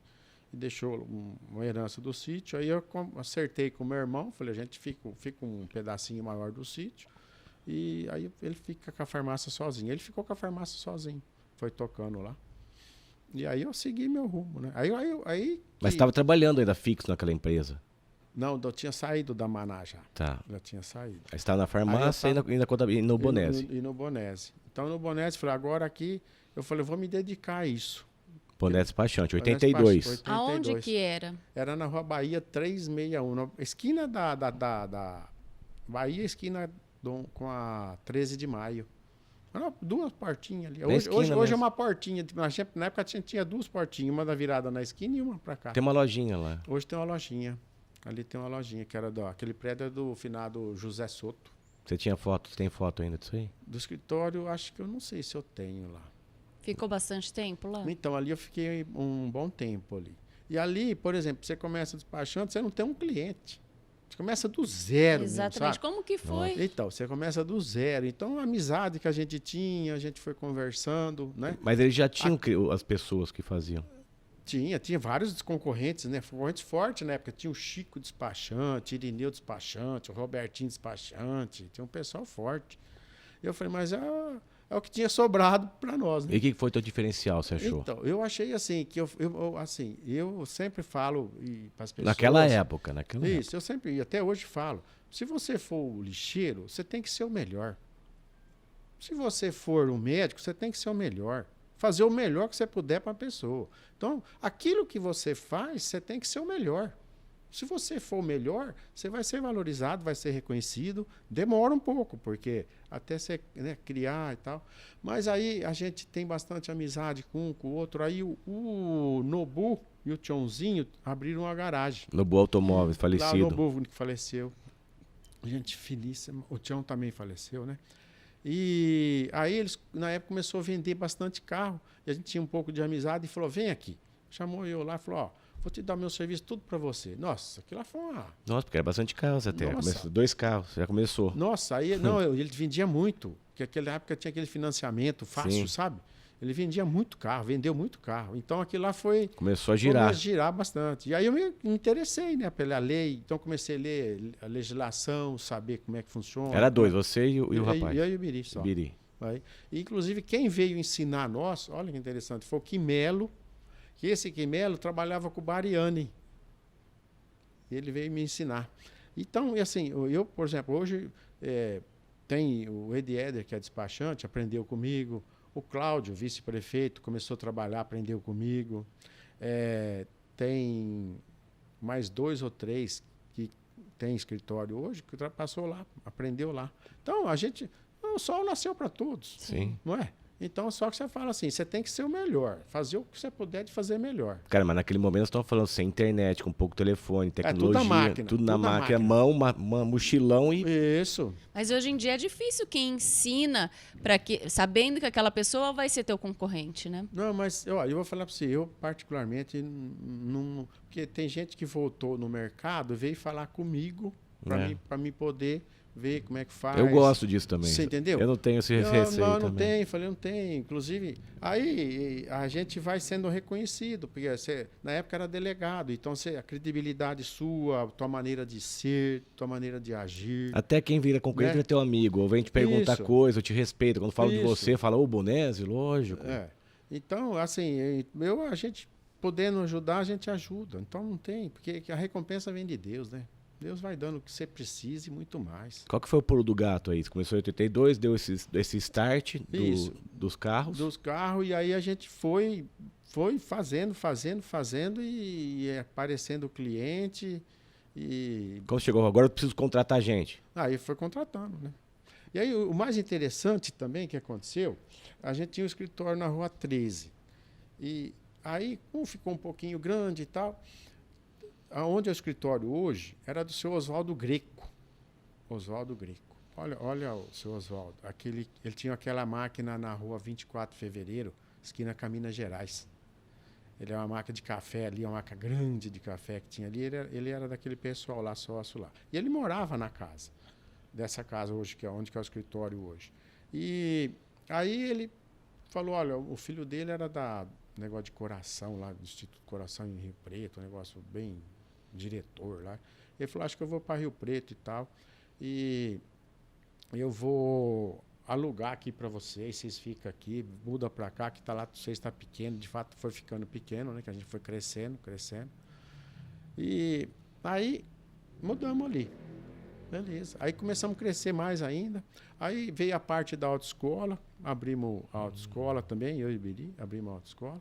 deixou uma herança do sítio. Aí eu acertei com o meu irmão, falei, a gente fica um pedacinho maior do sítio, e aí ele fica com a farmácia sozinho. Ele ficou com a farmácia sozinho, foi tocando lá. E aí eu segui meu rumo, né? Mas estava trabalhando ainda fixo naquela empresa? Não, eu tinha saído da Maná já. Tá. Já tinha saído. Aí estava na farmácia e no Bonese. E no Bonese. Então, no Bonese, falei, agora aqui, eu falei, vou me dedicar a isso. Bonese Paixante, Bonese 82. 82. Aonde que era? Era na Rua Bahia 361, na esquina da Bahia, esquina com a 13 de maio. Era 2 portinhas ali. Hoje é uma portinha. Na época tinha 2 portinhas, uma da virada na esquina e uma para cá. Tem uma lojinha lá. Hoje tem uma lojinha. Ali tem uma lojinha, que era aquele prédio do finado José Soto. Você tinha foto? Você tem foto ainda disso aí? Do escritório, acho que eu não sei se eu tenho lá. Ficou bastante tempo lá? Então, ali eu fiquei um bom tempo ali. E ali, por exemplo, você começa despachando, você não tem um cliente. Você começa do zero. Exatamente. Mesmo, sabe? Como que foi? Então, você começa do zero. Então, a amizade que a gente tinha, a gente foi conversando, né? Mas eles já tinham as pessoas que faziam. Tinha vários concorrentes, né? Concorrentes fortes na época. Tinha o Chico despachante, Irineu despachante, o Robertinho despachante. Tinha um pessoal forte. E eu falei, mas é o que tinha sobrado para nós, né? E o que foi o teu diferencial, você achou? Então, eu achei assim, que eu sempre falo para as pessoas... Naquela época. Isso, eu sempre, até hoje falo, se você for o lixeiro, você tem que ser o melhor. Se você for o médico, você tem que ser o melhor. Fazer o melhor que você puder para a pessoa. Então, aquilo que você faz, você tem que ser o melhor. Se você for o melhor, você vai ser valorizado, vai ser reconhecido. Demora um pouco, porque até você criar e tal. Mas aí a gente tem bastante amizade com um com o outro. Aí o Nobu e o Tchonzinho abriram uma garagem. Nobu Automóveis, falecido. Lá o Nobu que faleceu. Gente finíssima. O Tchon também faleceu, né? E aí eles, na época, começou a vender bastante carro. E a gente tinha um pouco de amizade e falou, vem aqui. Chamou eu lá e falou, vou te dar meu serviço tudo para você. Nossa, aquilo lá foi uma... Nossa, porque era bastante carros até. Nossa. 2 carros, já começou. Nossa, aí ele vendia muito. Porque naquela época tinha aquele financiamento fácil, Sim. sabe? Ele vendia muito carro, vendeu muito carro. Então aquilo lá foi... Começou a girar. Começou a girar bastante. E aí eu me interessei, né, pela lei. Então comecei a ler a legislação, saber como é que funciona. Era dois, você e o rapaz. Eu e o Ibiri só. Ibiri. Aí, inclusive, quem veio ensinar nós, olha que interessante, foi o Quimelo, que esse Quimelo trabalhava com o Bariani. Ele veio me ensinar. Então, assim, eu, por exemplo, hoje tem o Edi Eder, que é despachante, aprendeu comigo. O Cláudio, vice-prefeito, começou a trabalhar, aprendeu comigo. Tem mais 2 ou 3 que tem escritório hoje, que passou lá, aprendeu lá. Então, a gente... O sol nasceu para todos. Sim. Não é? Então, só que você fala assim, você tem que ser o melhor. Fazer o que você puder de fazer melhor. Cara, mas naquele momento nós estamos falando sem internet, com pouco telefone, tecnologia. Tudo na máquina. Tudo na máquina. Mão, mochilão e... Isso. Mas hoje em dia é difícil quem ensina, sabendo que aquela pessoa vai ser teu concorrente, né? Não, mas eu vou falar para você, eu particularmente, não, porque tem gente que voltou no mercado, veio falar comigo para mim poder... ver como é que faz. Eu gosto disso também. Você entendeu? Eu não tenho esse receio não também. tenho, falei, não tem. Inclusive, aí a gente vai sendo reconhecido, porque você, na época era delegado, então a credibilidade sua, tua maneira de ser, tua maneira de agir. Até quem vira concorrente é teu amigo, ou vem te perguntar coisa, eu te respeito. Quando falo de você, fala, ô Bonésio, lógico. Então, assim, a gente podendo ajudar, a gente ajuda. Então não tem, porque a recompensa vem de Deus, né? Deus vai dando o que você precisa e muito mais. Qual que foi o pulo do gato aí? Você começou em 82, deu esse start dos carros? Dos carros, e aí a gente foi fazendo e aparecendo o cliente. E... Como chegou? Agora eu preciso contratar gente. Aí foi contratando, né? E aí o mais interessante também que aconteceu, a gente tinha um escritório na Rua 13. E aí, como ficou um pouquinho grande e tal... Onde é o escritório hoje era do seu Oswaldo Greco. Oswaldo Greco. Olha o seu Oswaldo. Ele tinha aquela máquina na rua 24 de fevereiro, esquina com Minas Gerais. Ele é uma máquina de café ali, uma máquina grande de café que tinha ali. Ele era daquele pessoal lá, sócio lá. E ele morava na casa, dessa casa hoje, que é onde que é o escritório hoje. E aí ele falou, olha, o filho dele era da negócio de coração lá, do Instituto Coração em Rio Preto, um negócio bem... diretor lá. Ele falou, acho que eu vou para Rio Preto e tal, e eu vou alugar aqui para vocês ficam aqui, muda para cá, que tá lá, vocês está pequeno, de fato foi ficando pequeno, né, que a gente foi crescendo. E aí mudamos ali. Beleza. Aí começamos a crescer mais ainda. Aí veio a parte da autoescola, abrimos a autoescola também, eu e o Ibiri, abrimos a autoescola.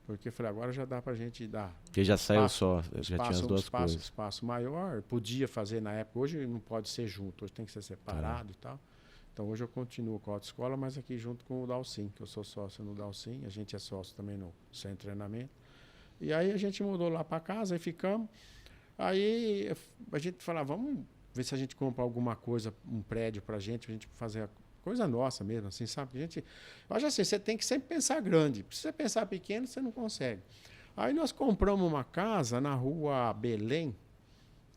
Porque eu falei, agora já dá pra gente dar. Porque já saiu só, já tinha as duas coisas. Espaço maior, podia fazer na época. Hoje não pode ser junto, hoje tem que ser separado e tal. Então hoje eu continuo com a autoescola, mas aqui junto com o Dalcin, que eu sou sócio no Dalcin, a gente é sócio também no Centro de Treinamento. E aí a gente mudou lá para casa e ficamos. Aí a gente falava, vamos ver se a gente compra alguma coisa, um prédio pra gente fazer a coisa nossa mesmo, assim, sabe? A gente, eu acho assim, você tem que sempre pensar grande. Se você pensar pequeno, você não consegue. Aí nós compramos uma casa na rua Belém,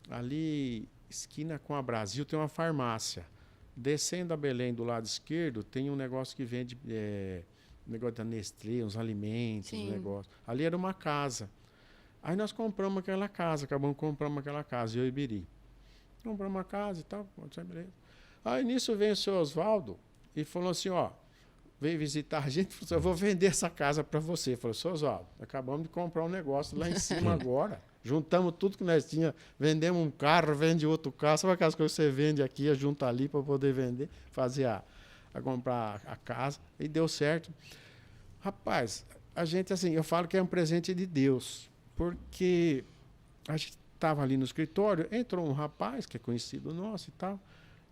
ali, esquina com a Brasil, tem uma farmácia. Descendo a Belém do lado esquerdo, tem um negócio que vende negócio da Nestlé, uns alimentos, uns negócios. Ali era uma casa. Aí nós compramos aquela casa, acabamos comprando aquela casa, eu e Ibiri. Compramos uma casa e tal, beleza. Aí nisso veio o seu Oswaldo e falou assim, ó, veio visitar a gente, falou assim, eu vou vender essa casa para você. Falou, seu Oswaldo, acabamos de comprar um negócio lá em cima agora. Juntamos tudo que nós tínhamos, vendemos um carro, vende outro carro, sabe aquelas coisas que você vende aqui, junta ali para poder vender, fazer a comprar a casa, e deu certo. Rapaz, a gente, assim, eu falo que é um presente de Deus, porque a gente estava ali no escritório, entrou um rapaz que é conhecido nosso e tal,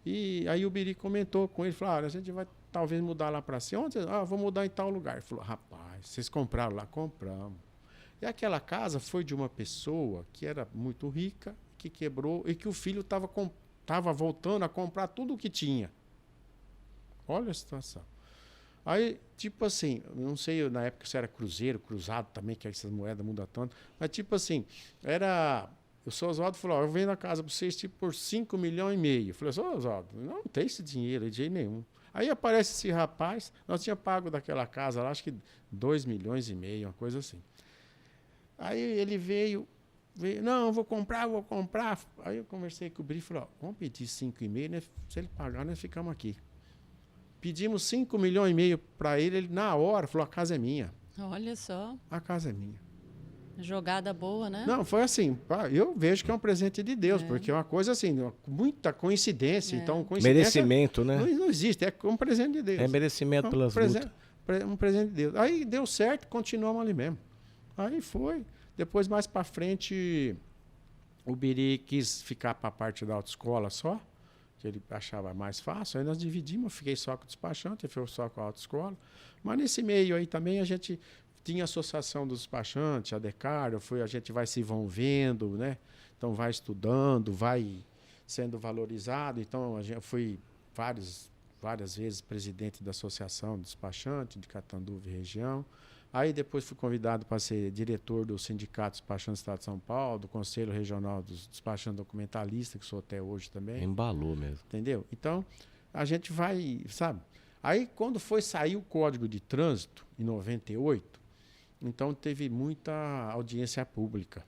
e aí o Biri comentou com ele, falou, a gente vai talvez mudar lá para cima. Onde? Vou mudar em tal lugar. Ele falou, rapaz, vocês compraram lá? Compramos. E aquela casa foi de uma pessoa que era muito rica, que quebrou, e que o filho estava voltando a comprar tudo o que tinha. Olha a situação. Aí, tipo assim, não sei na época se era cruzeiro, cruzado também, que essas moedas mudam tanto, mas tipo assim, era... O seu Oswaldo falou, eu vendo a casa para vocês tipo, por 5,5 milhões. Eu falei, seu Oswaldo, não tem esse dinheiro de jeito nenhum. Aí aparece esse rapaz, nós tínhamos pago daquela casa lá, acho que 2,5 milhões, uma coisa assim. Aí ele veio, não, eu vou comprar. Aí eu conversei com o Bri e falei, ó, vamos pedir 5,5, né? Se ele pagar, nós ficamos aqui. Pedimos 5,5 milhões para ele na hora falou, a casa é minha. Olha só. A casa é minha. Jogada boa, né? Não, foi assim, eu vejo que é um presente de Deus, porque é uma coisa assim, muita coincidência. Então, coincidência Merecimento, né? não existe, é um presente de Deus. É merecimento pelas lutas. Um presente de Deus. Aí deu certo, continuamos ali mesmo. Aí foi. Depois, mais para frente, o Biri quis ficar para a parte da autoescola só, que ele achava mais fácil. Aí nós dividimos, eu fiquei só com o despachante, ele ficou só com a autoescola. Mas nesse meio aí também a gente tinha a associação dos despachantes, a Decar, a gente vai se envolvendo, né? Então vai estudando, vai sendo valorizado. Então eu fui várias vezes presidente da associação dos despachantes de Catanduva e região. Aí depois fui convidado para ser diretor do Sindicato Despachante do Estado de São Paulo, do Conselho Regional dos Despachantes Documentalistas, que sou até hoje também. Embalou mesmo. Entendeu? Então, a gente vai, sabe? Aí, quando foi sair o Código de Trânsito, em 98, então teve muita audiência pública.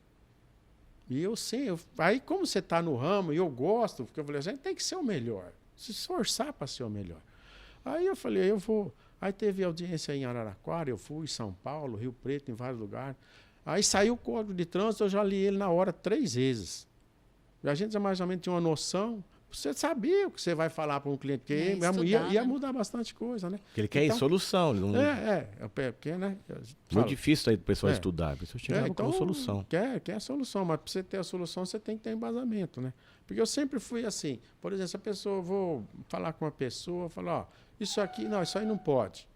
E eu sei, aí como você está no ramo, e eu gosto, porque eu falei assim, tem que ser o melhor, se esforçar para ser o melhor. Aí eu falei, eu vou... Aí teve audiência em Araraquara, eu fui em São Paulo, Rio Preto, em vários lugares. Aí saiu o Código de Trânsito, eu já li ele na hora 3 vezes. E a gente já mais ou menos tinha uma noção. Você sabia o que você vai falar para um cliente, porque ia mudar bastante coisa, né? Porque ele quer solução. Ele não... Porque, né? Muito difícil aí o pessoal estudar. A pessoa chegava então, com solução. Quer a solução, mas para você ter a solução, você tem que ter embasamento, né? Porque eu sempre fui assim. Por exemplo, se a pessoa, vou falar com uma pessoa, falar, ó, isso aqui, não, isso aí não pode.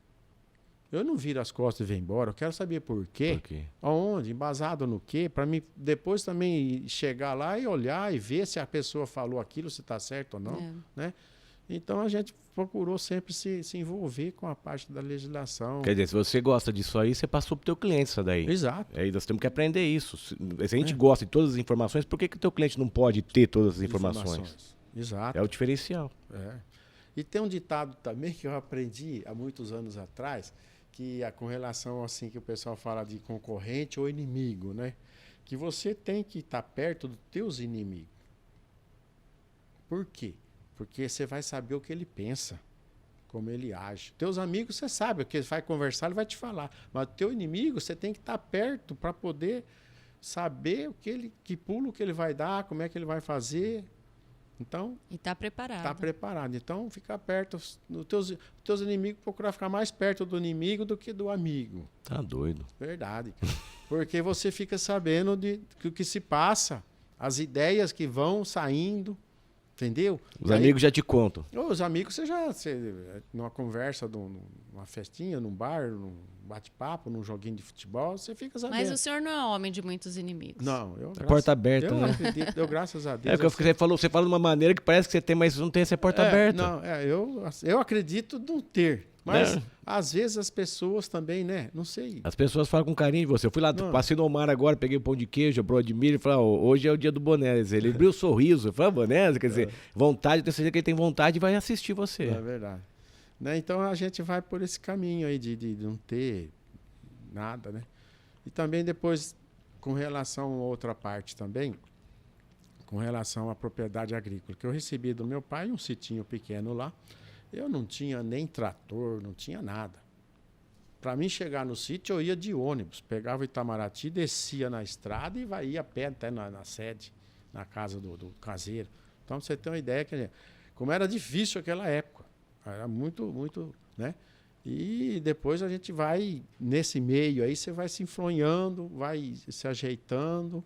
Eu não viro as costas e venho embora. Eu quero saber por quê. Por quê? Aonde, embasado no quê, para mim depois também chegar lá e olhar e ver se a pessoa falou aquilo, se está certo ou não, né? Então a gente procurou sempre se envolver com a parte da legislação. Quer dizer, se você gosta disso aí, você passou para o teu cliente isso daí. Exato. Aí nós temos que aprender isso. Se a gente gosta de todas as informações, por que o teu cliente não pode ter todas as informações? Exato. É o diferencial. E tem um ditado também que eu aprendi há muitos anos atrás, que com relação assim que o pessoal fala de concorrente ou inimigo, né? Que você tem que estar perto dos teus inimigos. Por quê? Porque você vai saber o que ele pensa, como ele age. Teus amigos, você sabe, o que ele vai conversar, ele vai te falar. Mas o teu inimigo, você tem que estar perto para poder saber que pulo que ele vai dar, como é que ele vai fazer. Então, e está preparado. Está preparado. Então, fica perto. Os teus inimigos, procurar ficar mais perto do inimigo do que do amigo. Tá doido. Verdade. Porque você fica sabendo do que se passa, as ideias que vão saindo, entendeu? Os amigos já te contam. Os amigos, você numa conversa, numa festinha, num bar, num bate-papo, num joguinho de futebol, você fica sabendo. Mas o senhor não é homem de muitos inimigos. Não, porta aberta, eu né? acredito, graças a Deus. É porque você fala de uma maneira que parece que você tem, mas não tem essa porta aberta. Não, eu acredito não ter. Mas, às vezes, as pessoas também, né? Não sei. As pessoas falam com carinho de você. Eu fui lá, passei no Omar agora, peguei o pão de queijo, brode de milho, e falei, hoje é o dia do Bonés. Ele abriu o sorriso. Eu falei, Bonés, quer dizer, vontade, eu tenho certeza que ele tem vontade e vai assistir você. É verdade. Né? Então, a gente vai por esse caminho aí de não ter nada, né? E também depois, com relação a outra parte também, com relação à propriedade agrícola, que eu recebi do meu pai um sitinho pequeno lá. Eu não tinha nem trator, não tinha nada. Para mim chegar no sítio, eu ia de ônibus. Pegava o Itamaraty, descia na estrada e ia a pé até na sede, na casa do caseiro. Então, você tem uma ideia, como era difícil aquela época. Era muito, muito, né? E depois a gente vai, nesse meio aí, você vai se enfronhando, vai se ajeitando,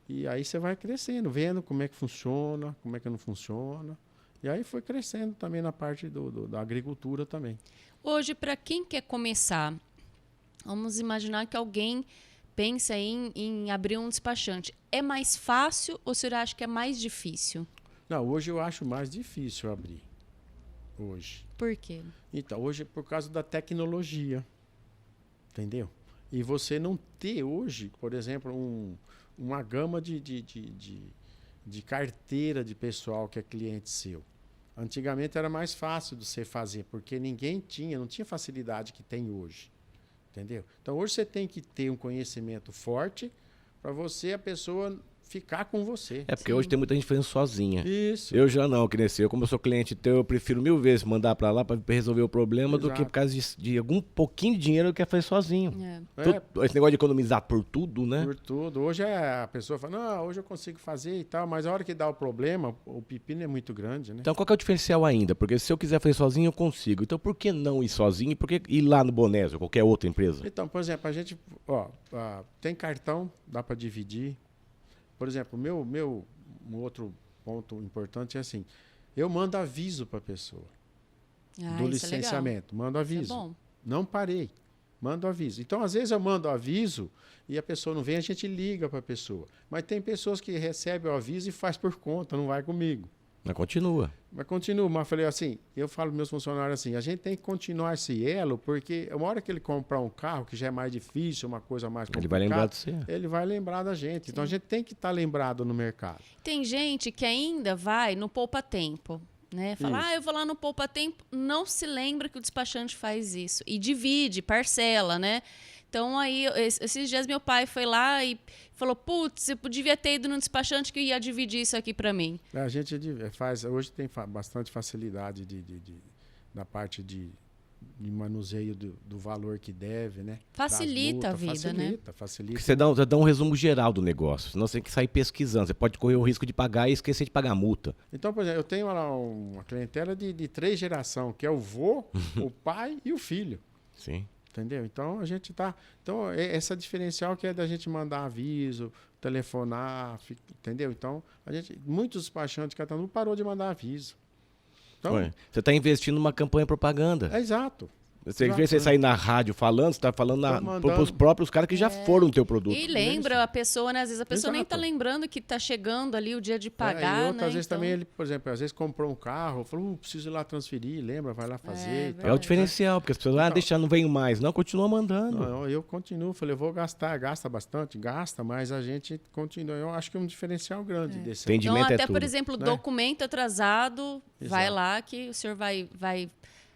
e aí você vai crescendo, vendo como é que funciona, como é que não funciona. E aí foi crescendo também na parte da agricultura também. Hoje, para quem quer começar, vamos imaginar que alguém pensa em abrir um despachante. É mais fácil ou você acha que é mais difícil? Não, hoje eu acho mais difícil abrir. Hoje. Por quê? Então, hoje é por causa da tecnologia. Entendeu? E você não ter hoje, por exemplo, uma gama de carteira de pessoal que é cliente seu. Antigamente era mais fácil de você fazer, porque não tinha facilidade que tem hoje. Entendeu? Então hoje você tem que ter um conhecimento forte para a pessoa ficar com você. É porque hoje tem muita gente fazendo sozinha. Isso. Eu já não, que nem eu, como eu sou cliente teu, eu prefiro 1000 vezes mandar pra lá pra resolver o problema do que por causa de algum pouquinho de dinheiro eu quero fazer sozinho. Esse negócio de economizar por tudo, né? Por tudo. Hoje a pessoa fala, não, hoje eu consigo fazer e tal, mas a hora que dá o problema, o pepino é muito grande, né? Então qual que é o diferencial ainda? Porque se eu quiser fazer sozinho, eu consigo. Então por que não ir sozinho e por que ir lá no Bonésio ou qualquer outra empresa? Então, por exemplo, a gente tem cartão, dá para dividir. Por exemplo, um outro ponto importante é assim, eu mando aviso para a pessoa do licenciamento, mando aviso. Isso é bom. Não parei, mando aviso. Então, às vezes eu mando aviso e a pessoa não vem, a gente liga para a pessoa. Mas tem pessoas que recebem o aviso e faz por conta, não vai comigo. Mas continua. Mas continua, mas falei assim, eu falo para meus funcionários assim, a gente tem que continuar esse elo, porque uma hora que ele comprar um carro, que já é mais difícil, uma coisa mais complicada, Ele vai lembrar de você. ele vai lembrar da gente. Então a gente tem que estar lembrado no mercado. Tem gente que ainda vai no poupa-tempo, né? Fala, Isso. eu vou lá no poupa-tempo, não se lembra que o despachante faz isso. E divide, parcela, né? Então, aí, esses dias meu pai foi lá e falou, putz, eu devia ter ido no despachante que ia dividir isso aqui para mim. A gente hoje tem bastante facilidade da parte de manuseio do valor que deve, né? Facilita a vida, facilita. Porque você dá um resumo geral do negócio, senão você tem que sair pesquisando. Você pode correr o risco de pagar e esquecer de pagar a multa. Então, por exemplo, eu tenho lá uma clientela de 3 gerações, que é o vô, o pai e o filho. Sim. Entendeu? Então, a gente tá... Então, essa diferencial que é da gente mandar aviso, telefonar, entendeu? Então, muitos despachantes de Catanduva parou de mandar aviso. Então, você está investindo numa campanha propaganda. é exato. Você, em vez de você sair na rádio falando, você está falando para os próprios caras que já foram no teu produto. E lembra a pessoa, né? Às vezes a pessoa nem Exato. tá lembrando que tá chegando ali o dia de E pagar, outra, né? às vezes Então, também ele, por exemplo, às vezes comprou um carro, falou, preciso ir lá transferir, lembra, vai lá fazer e tal. É o diferencial, porque as pessoas, deixa, não venho mais. Não, continua mandando. Não, eu continuo, falei, eu vou gastar, gasta bastante, gasta, mas a gente continua. Eu acho que é um diferencial grande desse. Entendi. então Entendimento é até, por tudo, exemplo, né? documento atrasado, vai Exato. lá que o senhor vai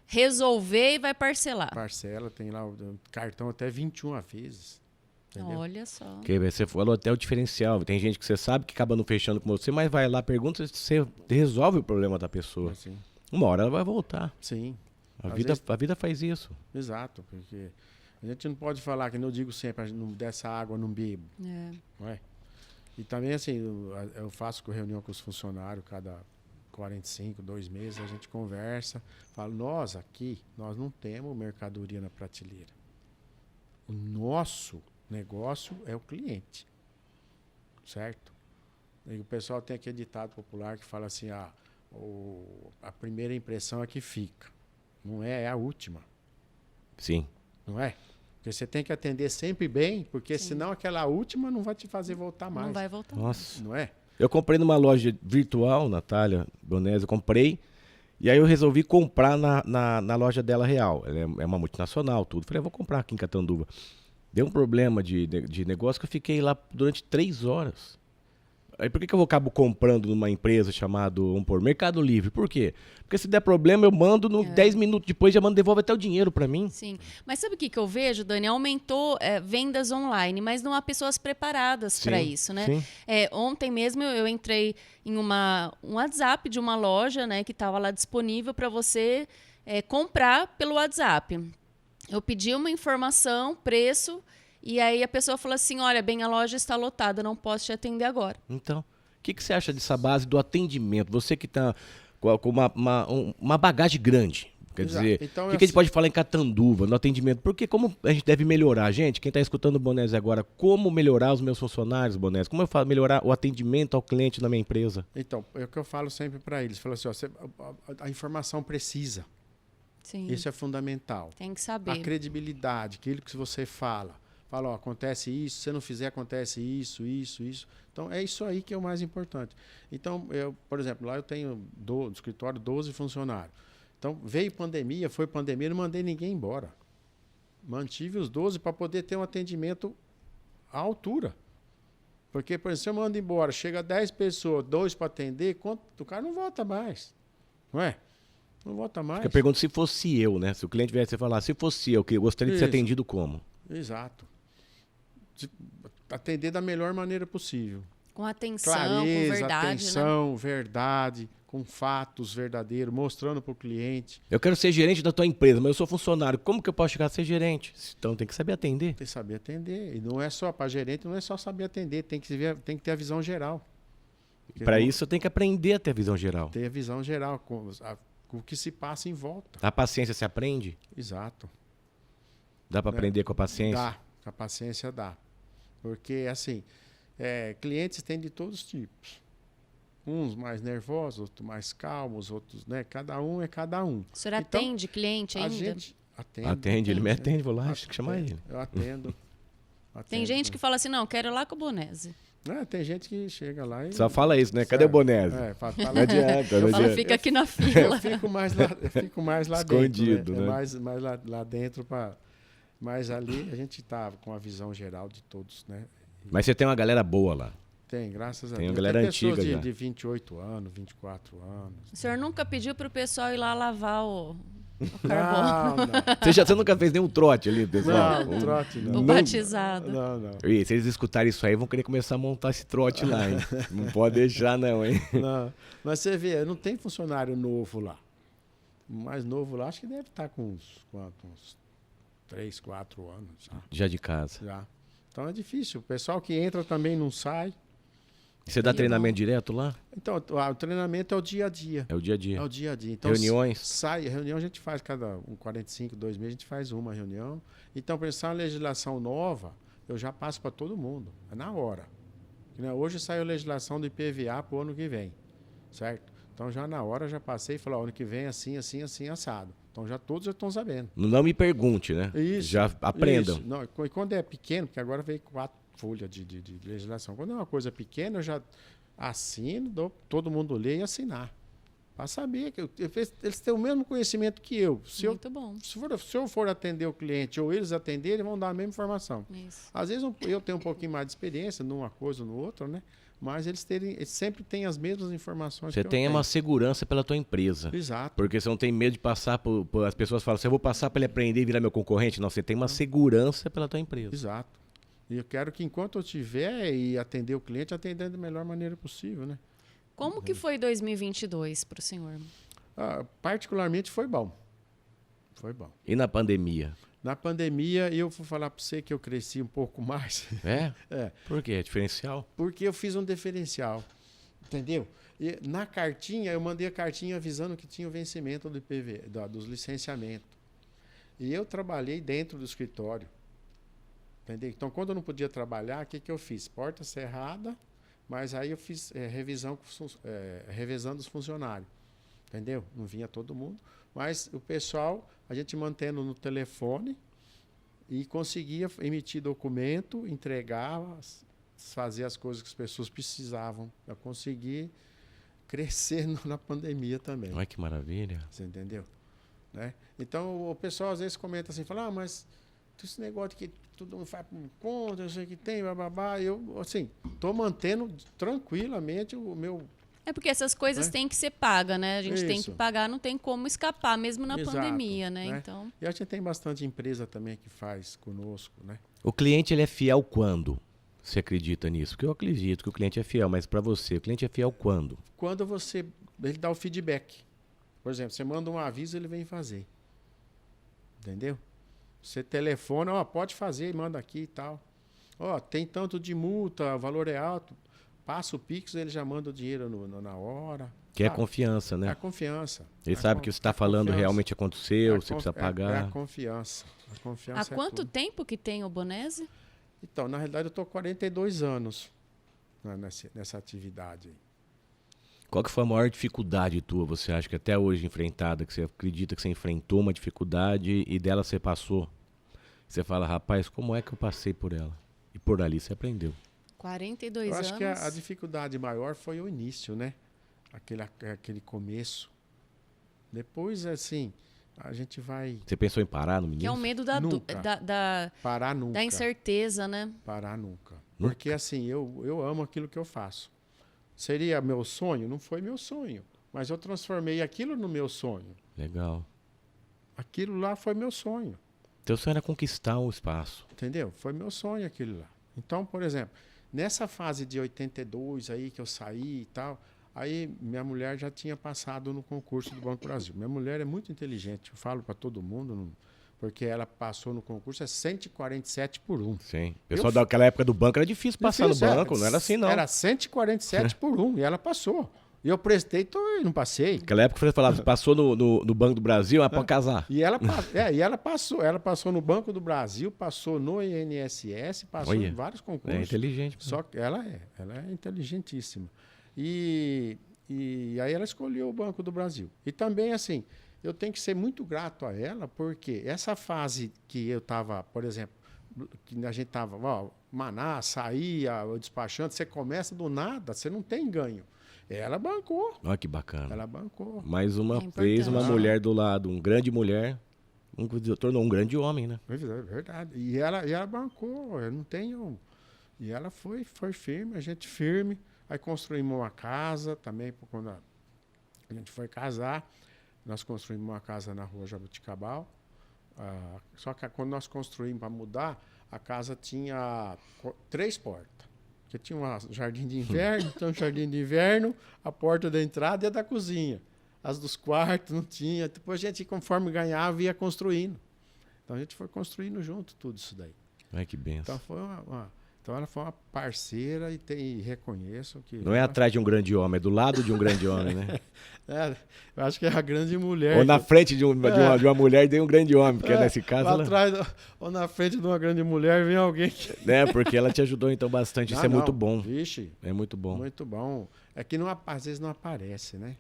resolver e vai parcelar. Parcela, tem lá o cartão até 21 vezes. Entendeu? Olha só. Porque você falou até o diferencial. Tem gente que você sabe que acaba não fechando com você, mas vai lá, pergunta se você resolve o problema da pessoa. Assim, Uma hora ela vai voltar. sim, A Às vida, vezes- a vida faz isso. exato, porque a gente não pode falar, que eu digo sempre, dessa água eu não bebo, É. não é? E também, assim, eu faço reunião com os funcionários cada 45, 2 meses, a gente conversa, fala, nós não temos mercadoria na prateleira. O nosso negócio é o cliente, certo? E o pessoal tem aquele ditado popular que fala assim, a primeira impressão é que fica, não é a última, Sim. não é? Porque você tem que atender sempre bem, porque senão aquela última não vai te fazer voltar mais, Não vai voltar. Nossa. não é? Eu comprei numa loja virtual, Natália Bonésio, eu comprei. E aí eu resolvi comprar na loja dela real. Ela é uma multinacional, tudo. Falei, vou comprar aqui em Catanduva. Deu um problema de negócio que eu fiquei lá durante 3 horas. Aí por que eu acabo comprando numa empresa chamada, vamos pôr, Mercado Livre? Por quê? Porque se der problema eu mando, 10 minutos depois já devolve até o dinheiro para mim. Sim. Mas sabe o que eu vejo, Dani? Aumentou vendas online, mas não há pessoas preparadas para isso, né? Sim. Ontem mesmo eu entrei em um WhatsApp de uma loja, né, que estava lá disponível para você comprar pelo WhatsApp. Eu pedi uma informação, preço, e aí a pessoa falou assim, olha, bem, a loja está lotada, não posso te atender agora. Então, o que você acha dessa base do atendimento? Você que está com uma bagagem grande. Quer Exato. dizer, Então, o que a gente pode falar em Catanduva, no atendimento? Porque como a gente deve melhorar, gente, quem está escutando o Bonésio agora, como melhorar os meus funcionários, Bonésio? Como eu falo, melhorar o atendimento ao cliente na minha empresa? Então, é o que eu falo sempre para eles. Falo assim, a informação precisa. Sim, Isso é fundamental. tem que saber. A credibilidade, aquilo que você fala. Fala, ó, acontece isso, se você não fizer, acontece isso. Então, é isso aí que é o mais importante. Então, por exemplo, lá eu tenho no escritório 12 funcionários. Então, veio pandemia, foi pandemia, não mandei ninguém embora. Mantive os 12 para poder ter um atendimento à altura. Porque, por exemplo, se eu mando embora, chega 10 pessoas, 2 para atender, o cara não volta mais. Não é? Não volta mais. Porque eu pergunto se fosse eu, né? Se o cliente viesse e falar, se fosse eu, que eu gostaria de ser Isso. atendido como? Exato. Atender da melhor maneira possível. Com atenção, Clareza, com verdade, né? atenção, verdade, com fatos verdadeiros, mostrando para o cliente. Eu quero ser gerente da tua empresa, mas eu sou funcionário. Como que eu posso chegar a ser gerente? Então tem que saber atender. Tem que saber atender. E não é só para gerente, não é só saber atender, tem que ter a visão geral. Porque Para não- isso eu tenho que aprender a ter a visão geral. ter a visão geral, com o que se passa em volta. A paciência se aprende? Exato. Dá para aprender com a paciência? Dá, a paciência dá. Porque, assim, clientes tem de todos os tipos. Uns mais nervosos, outros mais calmos, outros, né? Cada um é cada um. O senhor Então, atende cliente A ainda? gente atende. Atende, ele me atende, vou lá, acho que chamar Atendo, ele. Eu atendo. Tem Atendo. gente que fala assim, não, quero ir lá com o Bonese. Tem gente que chega lá e... Só fala isso, né? Cadê o Bonese? Fala, Não adianta, não Fala, adianta. fica aqui na fila. eu fico mais lá Escondido, dentro. né? Mais lá dentro. Mas ali a gente tá com a visão geral de todos, né? Mas você tem uma galera boa lá. Tem, graças a Tem uma Deus. galera pessoas antiga já. de 28 anos, 24 anos. O senhor nunca pediu pro pessoal ir lá lavar o carbono? Não, Você nunca fez nenhum trote ali, pessoal? não, trote não. O batizado. Não. Ih, se eles escutarem isso aí, vão querer começar a montar esse trote lá, hein? Não pode deixar, não, hein? Não. Mas você vê, não tem funcionário novo lá. O mais novo lá, acho que deve estar com uns 3, 4 anos Já de casa. já. Então é difícil. O pessoal que entra também não sai. E você dá treinamento direto lá? Então, o treinamento é o dia a dia. É o dia a dia. É o dia a dia. Então, Reuniões? Reunião a gente faz cada 45, 2 meses, a gente faz uma reunião. Então, para uma legislação nova, eu já passo para todo mundo. É na hora. Hoje saiu a legislação do IPVA para o ano que vem. Certo? Então, já na hora, já passei e falei, ano que vem assim, assim, assim, assado. Então, todos já estão sabendo. Não me pergunte, né? Isso. Já aprendam. Isso. Não, e quando é pequeno, porque agora veio 4 folhas de legislação. Quando é uma coisa pequena, eu já assino, todo mundo lê e assinar. Para saber que eles têm o mesmo conhecimento que eu. Muito bom. Se eu for atender o cliente ou eles atenderem, vão dar a mesma informação. Isso. Às vezes eu tenho um pouquinho mais de experiência numa coisa ou no outro, né? Mas eles sempre têm as mesmas informações Você que eu tem tenho. uma segurança pela tua empresa. Exato. Porque você não tem medo de passar as pessoas falam, se eu vou passar para ele aprender e virar meu concorrente. Não, você tem uma segurança pela tua empresa. Exato. E eu quero que enquanto eu tiver e atender o cliente, atender da melhor maneira possível, né? Como que foi 2022 para o senhor? Particularmente foi bom. Foi bom. E na pandemia? Na pandemia, eu vou falar para você que eu cresci um pouco mais. É? É. Por quê? É diferencial? Porque eu fiz um diferencial. Entendeu? E na cartinha, eu mandei a cartinha avisando que tinha o vencimento do IPV, dos licenciamentos. E eu trabalhei dentro do escritório. Entendeu? Então, quando eu não podia trabalhar, o que eu fiz? Porta cerrada, mas aí eu fiz revezando os funcionários. Entendeu? Não vinha todo mundo. Mas o pessoal, a gente mantendo no telefone e conseguia emitir documento, entregar, fazer as coisas que as pessoas precisavam. Eu consegui crescer na pandemia também. Olha que maravilha. Você entendeu? Né? Então, o pessoal às vezes comenta assim, fala, mas esse negócio de que tudo faz por conta, eu sei que tem, bababá. Eu, assim, estou mantendo tranquilamente o meu... É porque essas coisas têm que ser pagas, né? A gente tem que Isso. pagar, não tem como escapar, mesmo na Exato, pandemia, né? Então, E a gente tem bastante empresa também que faz conosco, né? O cliente ele é fiel quando? Você acredita nisso? Porque eu acredito que o cliente é fiel, mas para você, o cliente é fiel quando? Quando ele dá o feedback. Por exemplo, você manda um aviso, ele vem fazer. Entendeu? Você telefona, ó, pode fazer, manda aqui e tal. Ó, tem tanto de multa, o valor é alto. Passa o Pix, ele já manda o dinheiro na hora. Que é sabe? confiança, É né? a confiança. Ele sabe que o que você está falando realmente aconteceu, você precisa É pagar. a confiança. A há confiança é quanto tudo. tempo que tem o Bonese? Então, na realidade, eu estou 42 anos nessa atividade aí. Qual que foi a maior dificuldade tua, você acha que até hoje enfrentada, que você acredita que você enfrentou uma dificuldade e dela você passou? Você fala, rapaz, como é que eu passei por ela? E por ali você aprendeu. 42 Eu anos. acho que a dificuldade maior foi o início, né? Aquele começo. Depois, assim, a gente vai Você pensou em parar no Que é início? o medo Nunca. parar nunca. da incerteza, né? Parar nunca. Porque, assim, eu amo aquilo que eu faço. Seria meu sonho? Não foi meu sonho. Mas eu transformei aquilo no meu sonho. Legal. Aquilo lá foi meu sonho. Teu sonho era conquistar o espaço. Entendeu? Foi meu sonho aquilo lá. Então, por exemplo, nessa fase de 82 aí que eu saí e tal, aí minha mulher já tinha passado no concurso do Banco do Brasil. Minha mulher é muito inteligente, eu falo para todo mundo, porque ela passou no concurso, é 147 por 1. Sim. O pessoal daquela época do banco era difícil passar no banco, não era assim não. Era 147 por 1 e ela passou. E eu prestei e não passei. Naquela época você falava, passou no Banco do Brasil, é para casar. E ela passou. Ela passou no Banco do Brasil, passou no INSS, passou em vários concursos. É inteligente. Só que ela é inteligentíssima. E aí ela escolheu o Banco do Brasil. E também, assim, eu tenho que ser muito grato a ela, porque essa fase que eu estava, por exemplo, que a gente estava, Maná, saía, o despachante, você começa do nada, você não tem ganho. Ela bancou. Olha que bacana. Ela bancou. Mais uma vez, uma mulher do lado, uma grande mulher, tornou um grande homem, né? É verdade. E ela bancou, eu não tenho... E ela foi firme, a gente firme. Aí construímos uma casa também, quando a gente foi casar, nós construímos uma casa na rua Jabuticabal. Só que quando nós construímos para mudar, a casa tinha 3 portas. Porque tinha um jardim de inverno, então jardim de inverno, a porta da entrada e a da cozinha. As dos quartos não tinha. Depois a gente, conforme ganhava, ia construindo. Então a gente foi construindo junto tudo isso daí. Ai, que benção. Então então ela foi uma parceira e reconheço que... Não é atrás de um grande homem, é do lado de um grande homem, né? Eu acho que é a grande mulher. Ou na frente de uma mulher tem um grande homem, porque nesse caso... Ou na frente de uma grande mulher vem alguém que... Porque ela te ajudou então bastante, isso é muito bom. Vixe. É muito bom. Muito bom. É que às vezes não aparece, né?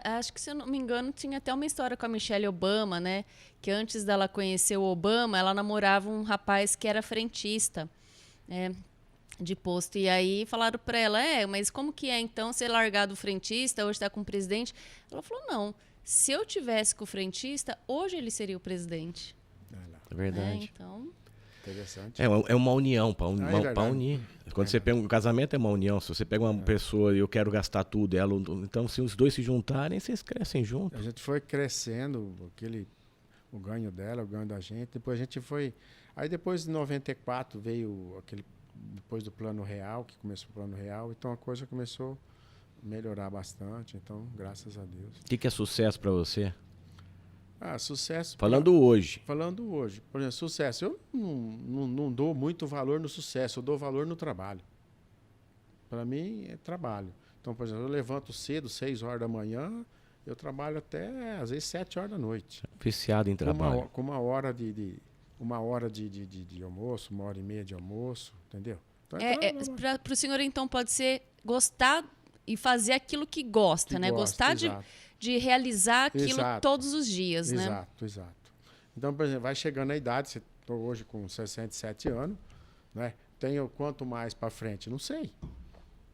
Acho que, se eu não me engano, tinha até uma história com a Michelle Obama, né? Que antes dela conhecer o Obama, ela namorava um rapaz que era frentista. De posto. E aí falaram para ela, mas como que é então ser largado o frentista, hoje está com o presidente? Ela falou, não, se eu tivesse com o frentista, hoje ele seria o presidente. É verdade. Então... Interessante. É uma união, para unir. Quando você pega um casamento, é uma união. Se você pega uma pessoa e eu quero gastar tudo, então se os dois se juntarem, vocês crescem juntos. A gente foi crescendo, o ganho dela, o ganho da gente. Depois a gente foi... Aí depois de 94 veio depois do Plano Real, que começou o Plano Real, então a coisa começou a melhorar bastante, então graças a Deus. O que é sucesso para você? Sucesso... Falando hoje. Por exemplo, sucesso. Eu não dou muito valor no sucesso, eu dou valor no trabalho. Para mim é trabalho. Então, por exemplo, eu levanto cedo, 6 horas da manhã, eu trabalho até, às vezes, 7 horas da noite. Viciado em trabalho. Com uma hora de almoço, 1h30 de almoço, entendeu? Então, para o senhor, então, pode ser gostar e fazer aquilo que gosta, né? Gostar de realizar aquilo todos os dias, né? Exato. Então, por exemplo, vai chegando a idade, estou hoje com 67 anos, né? Tenho quanto mais para frente? Não sei,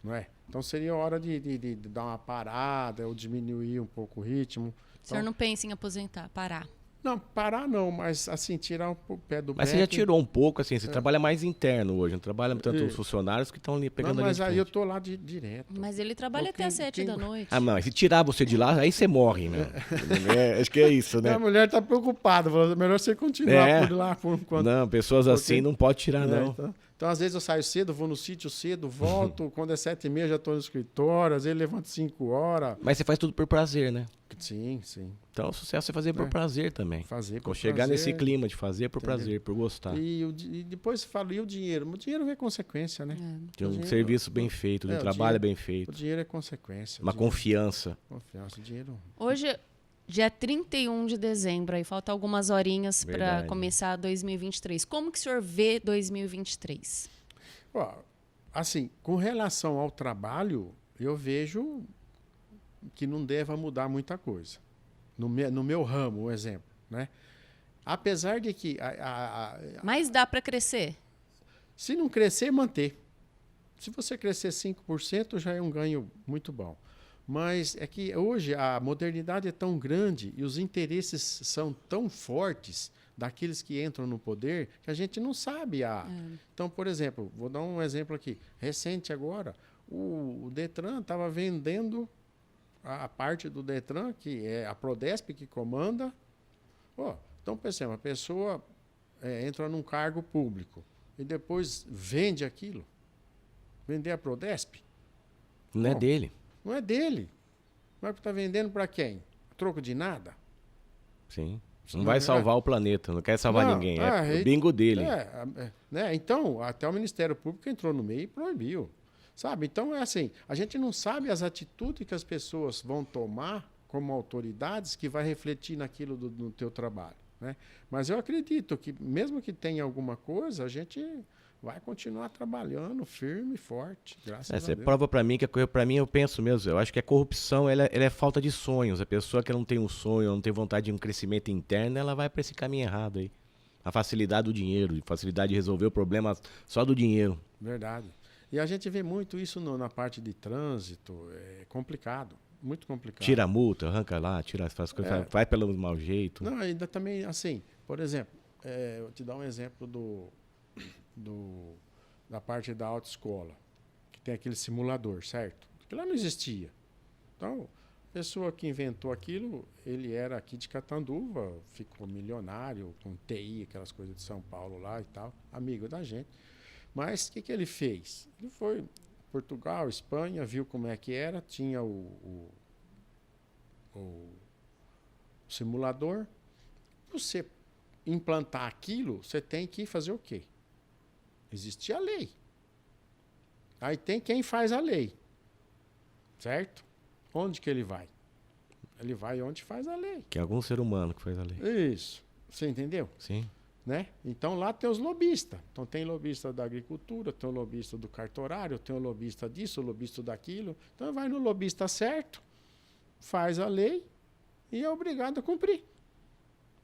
não é? Então, seria hora de dar uma parada ou diminuir um pouco o ritmo. O senhor não pensa em aposentar, parar? Não, parar não, mas assim, tirar o pé do Mas você já tirou um pouco, assim, você trabalha mais interno hoje, não trabalha tanto os funcionários que estão ali pegando ali. Mas aí eu tô lá direto. Mas ele trabalha até às 7 da noite. Não, se tirar você de lá, aí você morre, meu. Acho que é isso, né? A mulher tá preocupada, falou, melhor você continuar por lá por enquanto. Não, pessoas assim não pode tirar, não. Então, às vezes eu saio cedo, vou no sítio cedo, volto, quando é 7h30 já tô no escritório, às vezes levanto 5 horas. Mas você faz tudo por prazer, né? Sim. Então, o sucesso é fazer por prazer também. Fazer por chegar prazer, nesse clima de fazer por prazer, por gostar. E depois falo, e o dinheiro? O dinheiro é consequência, né? De um serviço bem feito, de um trabalho bem feito. O dinheiro é consequência. Uma confiança. Confiança, dinheiro. Hoje, dia 31 de dezembro, aí falta algumas horinhas para começar 2023. Como que o senhor vê 2023? Assim, com relação ao trabalho, eu vejo que não deva mudar muita coisa. No meu ramo, um exemplo, né? Apesar de que... Mas dá para crescer? Se não crescer, manter. Se você crescer 5%, já é um ganho muito bom. Mas é que hoje a modernidade é tão grande e os interesses são tão fortes daqueles que entram no poder que a gente não sabe. Então, por exemplo, vou dar um exemplo aqui. Recente agora, o Detran estava vendendo a parte do Detran, que é a Prodesp que comanda. Então, pensemos, a pessoa entra num cargo público e depois vende aquilo. Vender a Prodesp? Não é dele. Não é dele. Mas está vendendo para quem? Troco de nada? Sim. Não vai salvar o planeta, não quer salvar ninguém. É o bingo dele. Né? Então, até o Ministério Público entrou no meio e proibiu. Sabe? Então, é assim, a gente não sabe as atitudes que as pessoas vão tomar como autoridades que vai refletir naquilo no teu trabalho. Né? Mas eu acredito que, mesmo que tenha alguma coisa, a gente vai continuar trabalhando firme e forte, graças a Deus. Você prova para mim que para mim eu penso mesmo, eu acho que a corrupção ela é falta de sonhos. A pessoa que não tem um sonho, não tem vontade de um crescimento interno, ela vai para esse caminho errado aí. A facilidade do dinheiro, a facilidade de resolver o problema só do dinheiro. Verdade. E a gente vê muito isso na parte de trânsito, é complicado, muito complicado. Tira a multa, arranca lá, faz coisas, vai pelo mau jeito. Não, ainda também, assim, por exemplo, eu te dar um exemplo da parte da autoescola, que tem aquele simulador, certo? Que lá não existia. Então, a pessoa que inventou aquilo, ele era aqui de Catanduva, ficou milionário, com TI, aquelas coisas de São Paulo lá e tal, amigo da gente. Mas o que ele fez? Ele foi Portugal, Espanha, viu como é que era, tinha o simulador. Você implantar aquilo, você tem que fazer o quê? Existe a lei. Aí tem quem faz a lei. Certo? Onde que ele vai? Ele vai onde faz a lei. Que é algum ser humano que faz a lei. Isso. Você entendeu? Sim. Né? Então lá tem os lobistas. Então tem lobista da agricultura, tem o lobista do cartorário, tem o lobista disso, o lobista daquilo. Então vai no lobista certo, faz a lei e é obrigado a cumprir.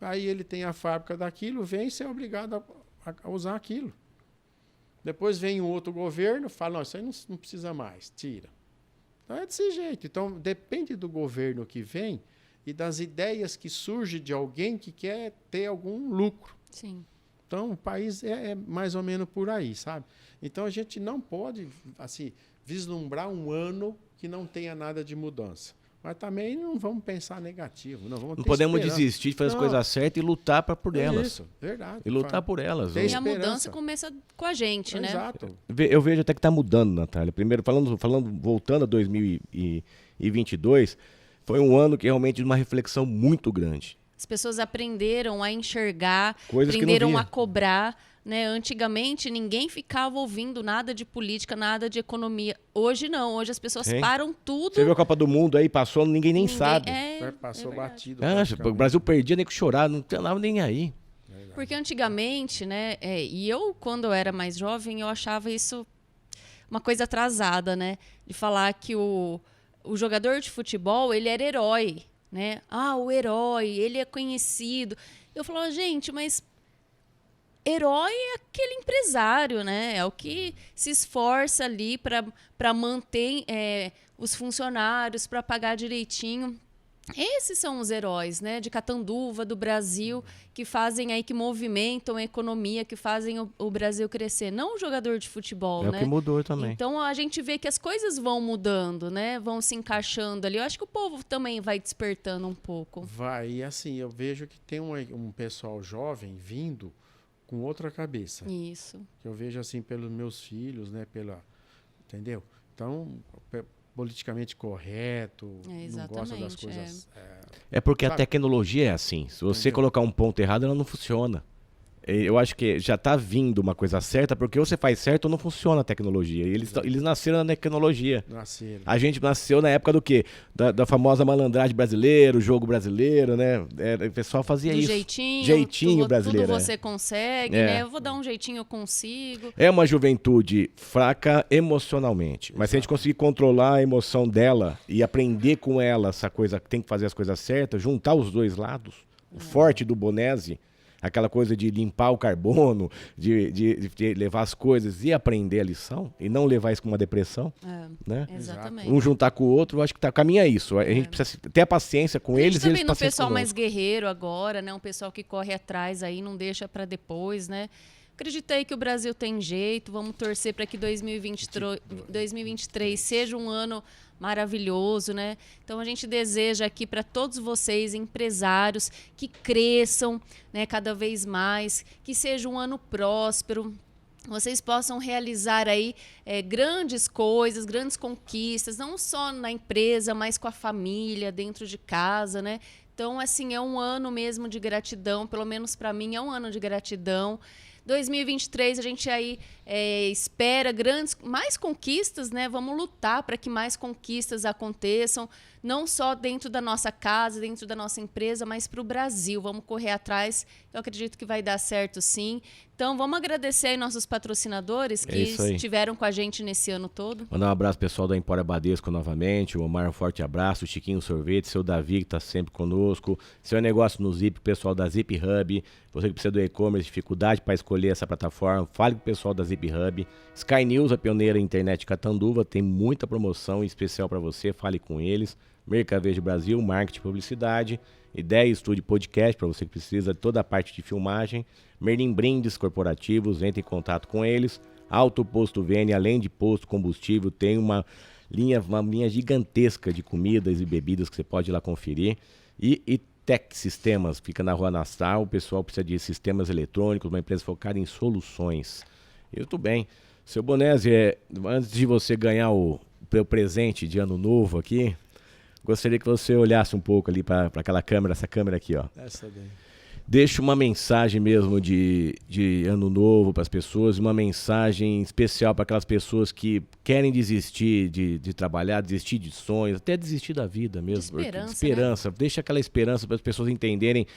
Aí ele tem a fábrica daquilo, vem e você é obrigado a usar aquilo. Depois vem um outro governo, fala, não, isso aí não precisa mais, tira. Então é desse jeito. Então depende do governo que vem e das ideias que surgem de alguém que quer ter algum lucro. Sim. Então, o país é mais ou menos por aí, sabe? Então, a gente não pode, assim, vislumbrar um ano que não tenha nada de mudança. Mas também não vamos pensar negativo. Não podemos desistir de fazer as coisas certas e lutar por elas. Isso, verdade. E lutar por elas. E a mudança começa com a gente, né? Exato. Eu vejo até que está mudando, Natália. Primeiro, voltando a 2022, foi um ano que realmente de uma reflexão muito grande. As pessoas aprenderam a enxergar, coisas aprenderam a cobrar. Né? Antigamente, ninguém ficava ouvindo nada de política, nada de economia. Hoje não, hoje as pessoas param tudo. Você viu a Copa do Mundo aí, passou, ninguém sabe. Passou batido. O Brasil perdia, nem que chorar, não tinha nada nem aí. Porque antigamente, né? E eu, quando eu era mais jovem, eu achava isso uma coisa atrasada, né? De falar que o jogador de futebol, ele era herói. Né? O herói, ele é conhecido. Eu falava, gente, mas herói é aquele empresário, né? É o que se esforça ali para manter os funcionários, para pagar direitinho. Esses são os heróis, né? De Catanduva, do Brasil, que fazem aí, que movimentam a economia, que fazem o Brasil crescer. Não o jogador de futebol, né? É o que mudou também. Então a gente vê que as coisas vão mudando, né? Vão se encaixando ali. Eu acho que o povo também vai despertando um pouco. Vai, e assim, eu vejo que tem um pessoal jovem vindo com outra cabeça. Isso. Que eu vejo assim pelos meus filhos, né? Entendeu? Então, politicamente correto, não gosta das coisas... É porque a tecnologia é assim. Se você colocar um ponto errado, ela não funciona. Eu acho que já está vindo uma coisa certa, porque ou você faz certo ou não funciona a tecnologia. E eles nasceram na tecnologia. A gente nasceu na época do quê? Da famosa malandragem brasileira, o jogo brasileiro, né? O pessoal fazia do isso. Jeitinho brasileiro. Tudo você consegue, né? Eu vou dar um jeitinho, eu consigo. É uma juventude fraca emocionalmente. Mas se a gente conseguir controlar a emoção dela e aprender com ela essa coisa, que tem que fazer as coisas certas, juntar os dois lados, o forte do Bonese, aquela coisa de limpar o carbono, de levar as coisas e aprender a lição, e não levar isso com uma depressão. Né? Exatamente. Um juntar com o outro, eu acho que o caminho é isso. A gente precisa ter a paciência com eles. A gente tá vendo um pessoal mais guerreiro agora, né? Um pessoal que corre atrás aí, não deixa para depois, né? Acreditei que o Brasil tem jeito, vamos torcer para que 2023 seja um ano maravilhoso, né? Então a gente deseja aqui para todos vocês, empresários, que cresçam, né, cada vez mais, que seja um ano próspero, vocês possam realizar aí grandes coisas, grandes conquistas, não só na empresa, mas com a família, dentro de casa, né? Então, assim, é um ano mesmo de gratidão, pelo menos para mim é um ano de gratidão. 2023 a gente aí espera mais conquistas, né? Vamos lutar para que mais conquistas aconteçam, não só dentro da nossa casa, dentro da nossa empresa, mas para o Brasil. Vamos correr atrás. Eu acredito que vai dar certo, sim. Então, vamos agradecer aí nossos patrocinadores que estiveram com a gente nesse ano todo. Mandar um abraço pessoal da Empório Badesco novamente. O Omar, um forte abraço. O Chiquinho Sorvete, seu Davi, que está sempre conosco. Seu negócio no Zip, pessoal da Zip Hub. Você que precisa do e-commerce, dificuldade para escolher essa plataforma, fale com o pessoal da Zip Hub. Sky News, a pioneira internet de Catanduva, tem muita promoção especial para você, fale com eles. Mercavejo Brasil, marketing e publicidade. Ideia Estúdio Podcast, para você que precisa de toda a parte de filmagem. Merlin Brindes Corporativos, entre em contato com eles. Auto Posto Vene, além de posto combustível, tem uma linha gigantesca de comidas e bebidas que você pode ir lá conferir. E Tech Sistemas, fica na Rua Nassau. O pessoal precisa de sistemas eletrônicos, uma empresa focada em soluções. Eu estou bem. Seu Bonesi, antes de você ganhar o presente de ano novo aqui, gostaria que você olhasse um pouco ali para aquela câmera, essa câmera aqui, ó. Essa daí. Deixa uma mensagem mesmo de ano novo para as pessoas, uma mensagem especial para aquelas pessoas que querem desistir de trabalhar, desistir de sonhos, até desistir da vida mesmo. Esperança. Né? Deixa aquela esperança para as pessoas entenderem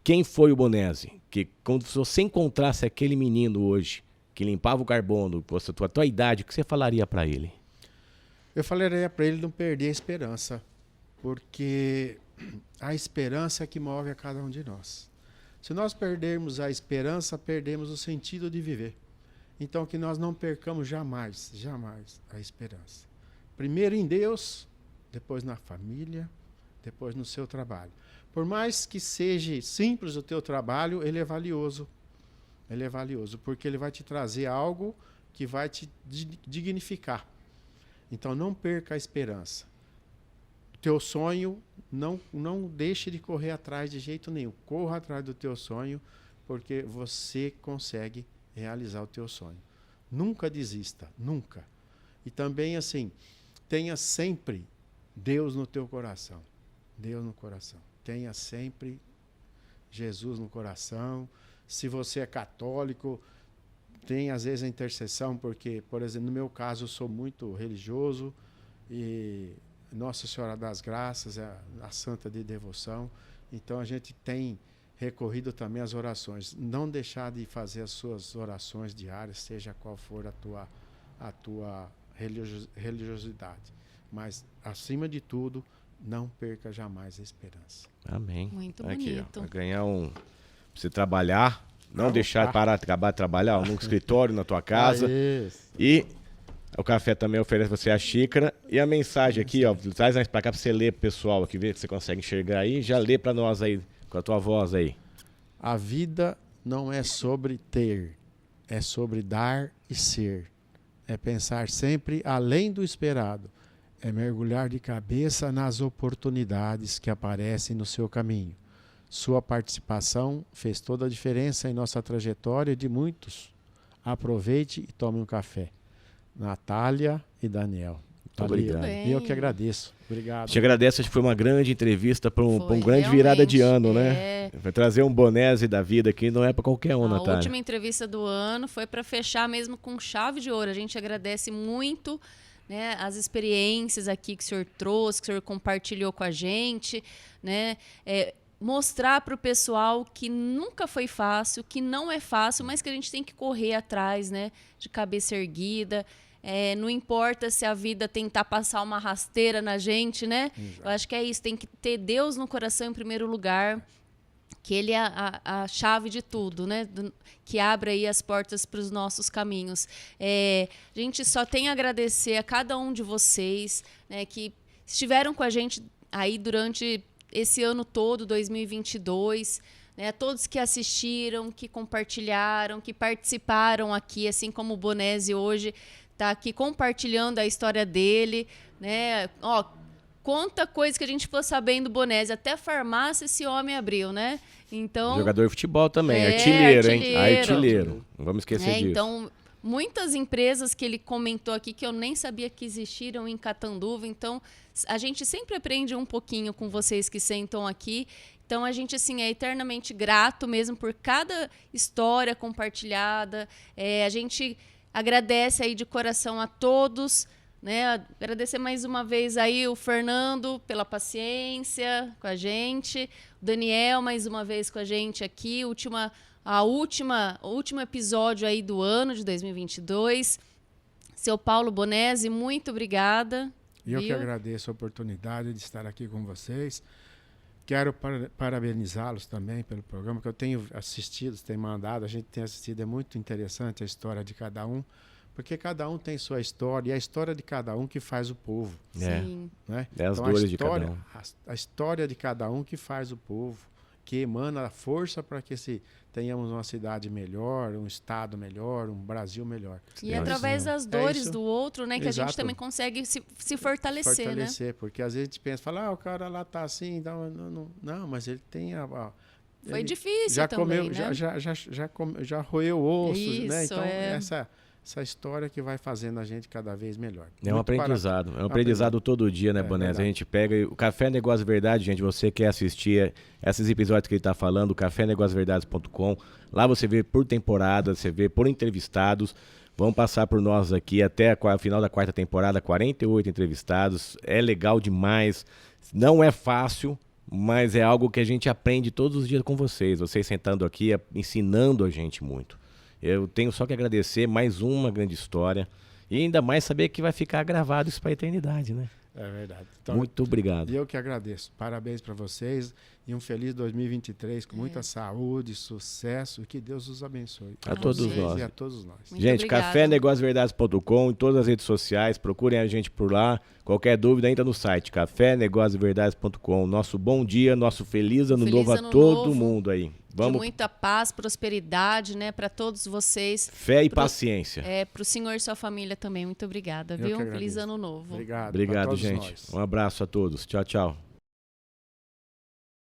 quem foi o Bonesi. Que quando você encontrasse aquele menino hoje, que limpava o carbono, a tua idade, o que você falaria para ele? Eu falaria para ele não perder a esperança, porque a esperança é que move a cada um de nós. Se nós perdermos a esperança, perdemos o sentido de viver. Então, que nós não percamos jamais a esperança. Primeiro em Deus, depois na família, depois no seu trabalho. Por mais que seja simples o teu trabalho, ele é valioso. Ele é valioso, porque ele vai te trazer algo que vai te dignificar. Então, não perca a esperança. Teu sonho, não deixe de correr atrás de jeito nenhum. Corra atrás do teu sonho, porque você consegue realizar o teu sonho. Nunca desista, nunca. E também, assim, tenha sempre Deus no teu coração. Deus no coração. Tenha sempre Jesus no coração. Se você é católico, tem às vezes a intercessão, porque, por exemplo, no meu caso, eu sou muito religioso e Nossa Senhora das Graças é a santa de devoção. Então a gente tem recorrido também às orações. Não deixar de fazer as suas orações diárias, seja qual for a tua religiosidade. Mas, acima de tudo, não perca jamais a esperança. Amém. Muito aqui, bonito. Ó, pra ganhar você trabalhar, não deixar de parar de trabalhar no escritório, na tua casa. E o café também oferece você a xícara. E a mensagem aqui, ó, traz mais pra cá pra você ler pro pessoal aqui, ver se você consegue enxergar aí. Já lê pra nós aí, com a tua voz aí. A vida não é sobre ter, é sobre dar e ser. É pensar sempre além do esperado. É mergulhar de cabeça nas oportunidades que aparecem no seu caminho. Sua participação fez toda a diferença em nossa trajetória de muitos. Aproveite e tome um café. Natália e Daniel. Muito obrigado. Eu que agradeço. Obrigado. Te agradeço, acho que foi uma grande entrevista para um grande virada de ano, né? Vai trazer um Bonesi da vida aqui, não é para qualquer um, Natália. A última entrevista do ano foi para fechar mesmo com chave de ouro. A gente agradece muito, né, as experiências aqui que o senhor trouxe, que o senhor compartilhou com a gente, né? Mostrar para o pessoal que nunca foi fácil, que não é fácil, mas que a gente tem que correr atrás, né? De cabeça erguida. Não importa se a vida tentar passar uma rasteira na gente, né? Exato. Eu acho que é isso, tem que ter Deus no coração em primeiro lugar, que Ele é a chave de tudo, né? Que abre aí as portas para os nossos caminhos. A gente só tem a agradecer a cada um de vocês, né? Que estiveram com a gente aí durante esse ano todo, 2022, né? A todos que assistiram, que compartilharam, que participaram aqui, assim como o Bonesi hoje está aqui compartilhando a história dele, né? Ó, quanta coisa que a gente ficou sabendo do Bonesi, até farmácia esse homem abriu, né? Então, jogador de futebol também, É, artilheiro, hein? artilheiro. Artilheiro. Não vamos esquecer disso. Então, muitas empresas que ele comentou aqui que eu nem sabia que existiram em Catanduva. Então, a gente sempre aprende um pouquinho com vocês que sentam aqui. Então, a gente assim, é eternamente grato mesmo por cada história compartilhada. A gente agradece aí de coração a todos, né? Agradecer mais uma vez aí o Fernando pela paciência com a gente, o Daniel mais uma vez com a gente aqui, o último episódio aí do ano de 2022. Seu Paulo Bonesi, muito obrigada. Eu que agradeço a oportunidade de estar aqui com vocês. Quero parabenizá-los também pelo programa que eu tenho assistido, tem mandado, a gente tem assistido, é muito interessante a história de cada um, porque cada um tem sua história, e a história de cada um que faz o povo. Sim. Né? É as Então, dores de cada um. A história de cada um que faz o povo, que emana a força para que tenhamos uma cidade melhor, um estado melhor, um Brasil melhor. E através das dores do outro, né, que a gente Exato. também consegue se fortalecer, né? Porque às vezes a gente pensa, fala, o cara lá tá assim, então, não, mas ele tem Foi ele difícil já também, comeu, né? já roeu ossos, Isso, né? Então é. essa história que vai fazendo a gente cada vez melhor. É um Muito aprendizado. É um aprendizado todo dia, né, Bonesi? verdade. A gente pega o Café Negócio Verdade, gente. Você quer assistir esses episódios que ele está falando, cafénegócioverdades.com. Lá você vê por temporada, você vê por entrevistados. Vão passar por nós aqui até a final da 4ª temporada, 48 entrevistados. É legal demais. Não é fácil, mas é algo que a gente aprende todos os dias com vocês. Vocês sentando aqui, ensinando a gente muito. Eu tenho só que agradecer, mais uma grande história. E ainda mais saber que vai ficar gravado isso para a eternidade, né? É verdade. Então, Muito obrigado. E eu que agradeço. Parabéns para vocês e um feliz 2023 com muita saúde, sucesso e que Deus os abençoe. A todos vocês nós. E a todos nós. Muito Gente, obrigada. cafénegócioverdades.com, em todas as redes sociais, procurem a gente por lá. Qualquer dúvida, entra no site, cafénegócioverdades.com. Nosso bom dia, nosso feliz ano Feliz novo ano a todo novo. mundo aí. De Vamos, muita paz, prosperidade, né, para todos vocês. fé e paciência. Para o senhor e sua família também. Muito obrigada, Eu viu? que Feliz agradeço. ano novo. Obrigado. pra Obrigado, todos gente. nós. Um abraço a todos. Tchau, tchau.